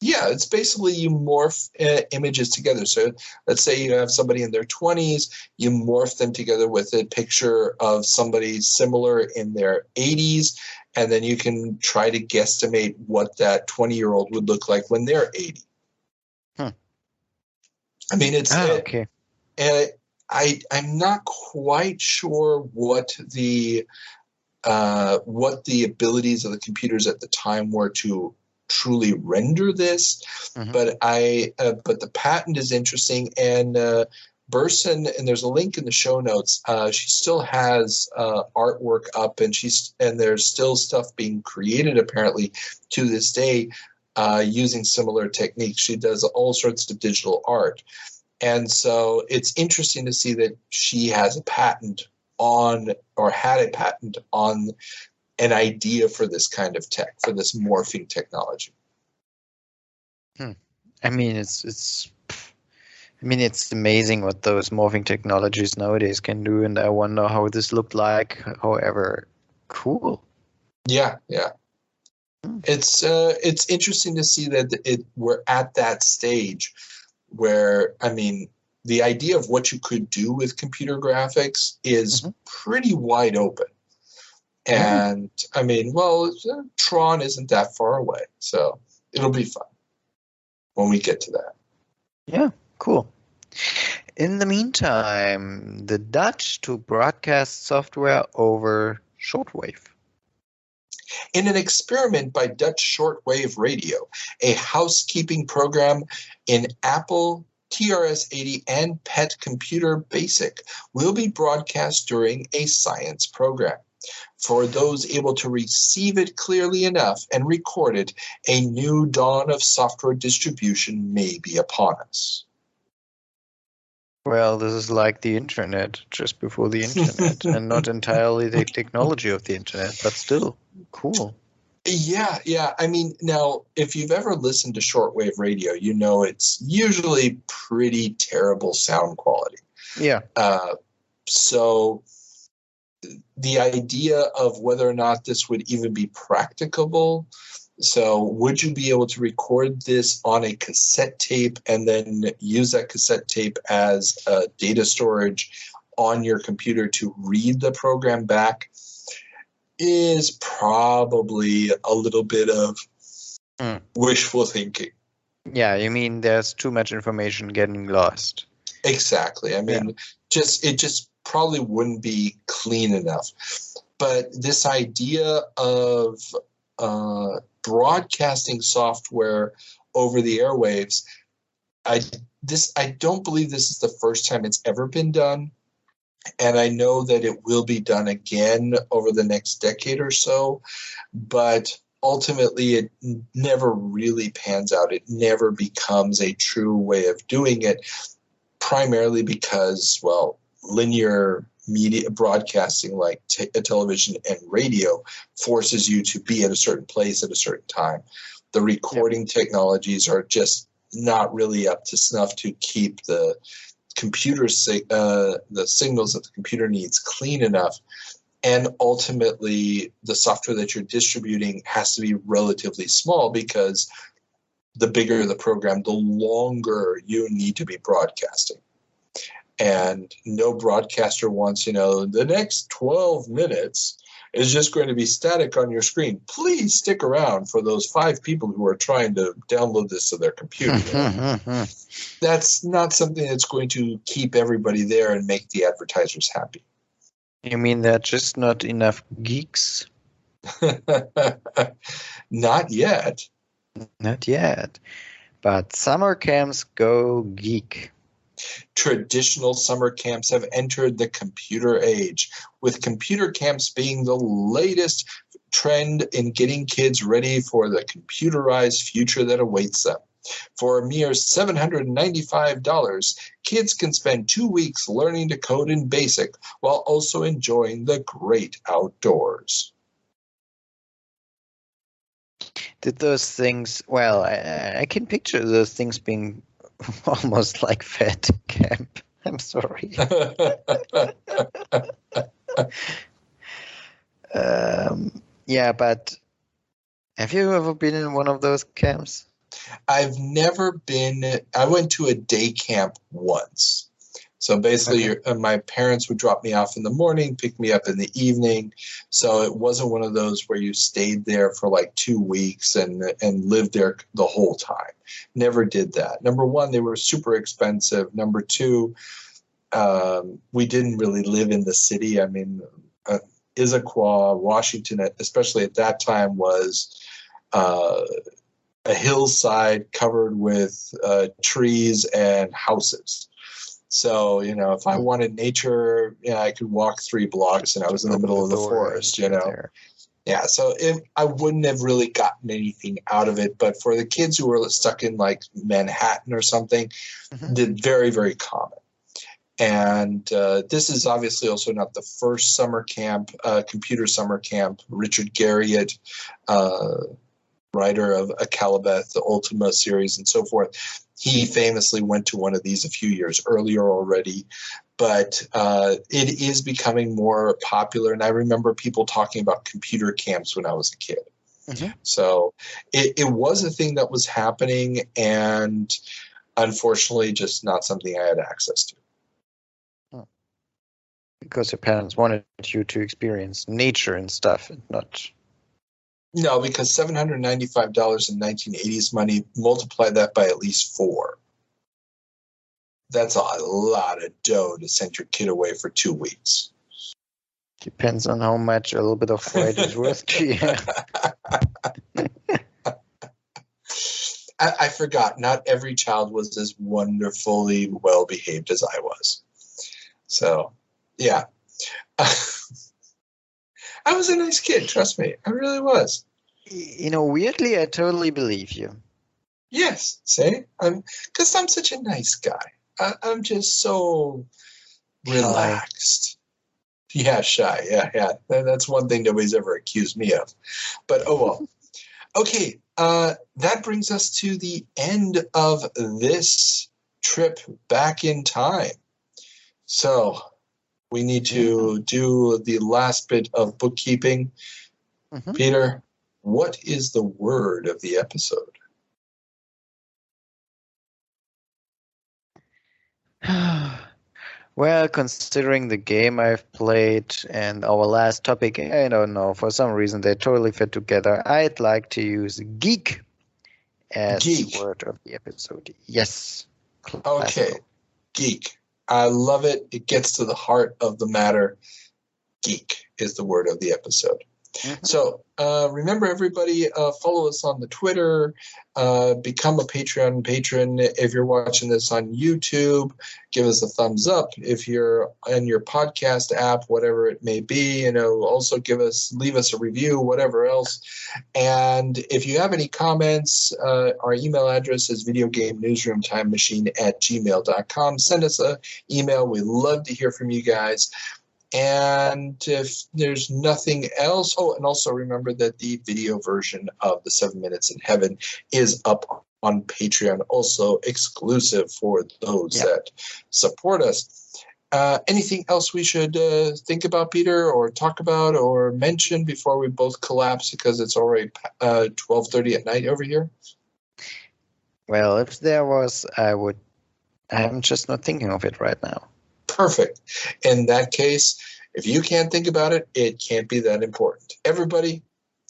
Yeah, it's basically you morph images together. So let's say you have somebody in their 20s, you morph them together with a picture of somebody similar in their 80s, and then you can try to guesstimate what that 20-year-old would look like when they're 80. I mean, it's okay. I'm not quite sure what the abilities of the computers at the time were to truly render this, but the patent is interesting, and Burson, and there's a link in the show notes. She still has artwork up, and there's still stuff being created apparently to this day using similar techniques. She does all sorts of digital art, and so it's interesting to see that she has a patent on, or had a patent on, an idea for this kind of tech, for this morphing technology. I mean, it's amazing what those morphing technologies nowadays can do, and I wonder how this looked like. However, cool. Yeah. It's interesting to see that we're at that stage where, I mean, the idea of what you could do with computer graphics is pretty wide open. And I mean, well, Tron isn't that far away, so it'll be fun when we get to that. Yeah, cool. In the meantime, the Dutch to broadcast software over shortwave. In an experiment by Dutch Shortwave Radio, a housekeeping program in Apple TRS-80 and PET Computer Basic will be broadcast during a science program. For those able to receive it clearly enough and record it, a new dawn of software distribution may be upon us. Well, this is like the internet, just before the internet, and not entirely the technology of the internet, but still cool. Yeah. I mean, now, if you've ever listened to shortwave radio, you know it's usually pretty terrible sound quality. Yeah. So the idea of whether or not this would even be practicable. So would you be able to record this on a cassette tape and then use that cassette tape as data storage on your computer to read the program back? Is probably a little bit of wishful thinking. Yeah, you mean there's too much information getting lost. Exactly. I mean, it just probably wouldn't be clean enough. But this idea of broadcasting software over the airwaves, I don't believe this is the first time it's ever been done. And I know that it will be done again over the next decade or so, but ultimately it never really pans out. It never becomes a true way of doing it, primarily because, well, linear media broadcasting like television and radio forces you to be at a certain place at a certain time. The recording technologies are just not really up to snuff to keep the the signals that the computer needs clean enough, and ultimately the software that you're distributing has to be relatively small, because the bigger the program, the longer you need to be broadcasting. And no broadcaster wants, the next 12 minutes is just going to be static on your screen. Please stick around for those 5 people who are trying to download this to their computer. That's not something that's going to keep everybody there and make the advertisers happy. You mean there are just not enough geeks? Not yet. Not yet. But summer camps go geek. Traditional summer camps have entered the computer age, with computer camps being the latest trend in getting kids ready for the computerized future that awaits them. For a mere $795, kids can spend 2 weeks learning to code in BASIC while also enjoying the great outdoors. Did those things, well, I can picture those things being almost like Fed Camp. I'm sorry. Yeah, but have you ever been in one of those camps? I've never been. I went to a day camp once. So basically, my parents would drop me off in the morning, pick me up in the evening. So it wasn't one of those where you stayed there for like 2 weeks and lived there the whole time. Never did that. Number one, they were super expensive. Number two, we didn't really live in the city. I mean, Issaquah, Washington, especially at that time, was a hillside covered with trees and houses. So, if I wanted nature, I could walk 3 blocks and I was in the middle of the forest, Yeah, so I wouldn't have really gotten anything out of it. But for the kids who were stuck in like Manhattan or something, did very, very common. And this is obviously also not the first summer camp, computer summer camp. Richard Garriott, writer of Akalabeth, the Ultima series, and so forth, he famously went to one of these a few years earlier already. But it is becoming more popular. And I remember people talking about computer camps when I was a kid. So it was a thing that was happening, and unfortunately just not something I had access to. Because your parents wanted you to experience nature and stuff, and not... No, because $795 in 1980s money, multiply that by at least 4. That's a lot of dough to send your kid away for 2 weeks. Depends on how much a little bit of fright is worth to you. I forgot, not every child was as wonderfully well-behaved as I was. So, yeah. I was a nice kid, trust me. I really was. Weirdly, I totally believe you. Yes, see? Because I'm such a nice guy. I'm just so relaxed. Shy. Yeah, shy. Yeah. That's one thing nobody's ever accused me of. But, oh well. Okay, that brings us to the end of this trip back in time. So... we need to do the last bit of bookkeeping. Peter, what is the word of the episode? Well, considering the game I've played and our last topic, I don't know, for some reason they totally fit together. I'd like to use geek as the word of the episode. Yes. Okay, geek. I love it. It gets to the heart of the matter. Geek is the word of the episode. So remember, everybody, follow us on the Twitter. Become a Patreon patron. If you're watching this on YouTube, give us a thumbs up. If you're in your podcast app, whatever it may be, also leave us a review, whatever else. And if you have any comments, our email address is videogamenewsroomtimemachine@gmail.com. Send us an email. We'd love to hear from you guys. And if there's nothing else, and also remember that the video version of the 7 Minutes in Heaven is up on Patreon, also exclusive for those that support us. Anything else we should think about, Peter, or talk about or mention before we both collapse because it's already 12:30 at night over here? Well, if there was, I'm just not thinking of it right now. Perfect. In that case, if you can't think about it, it can't be that important. Everybody,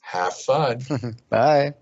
have fun. Bye.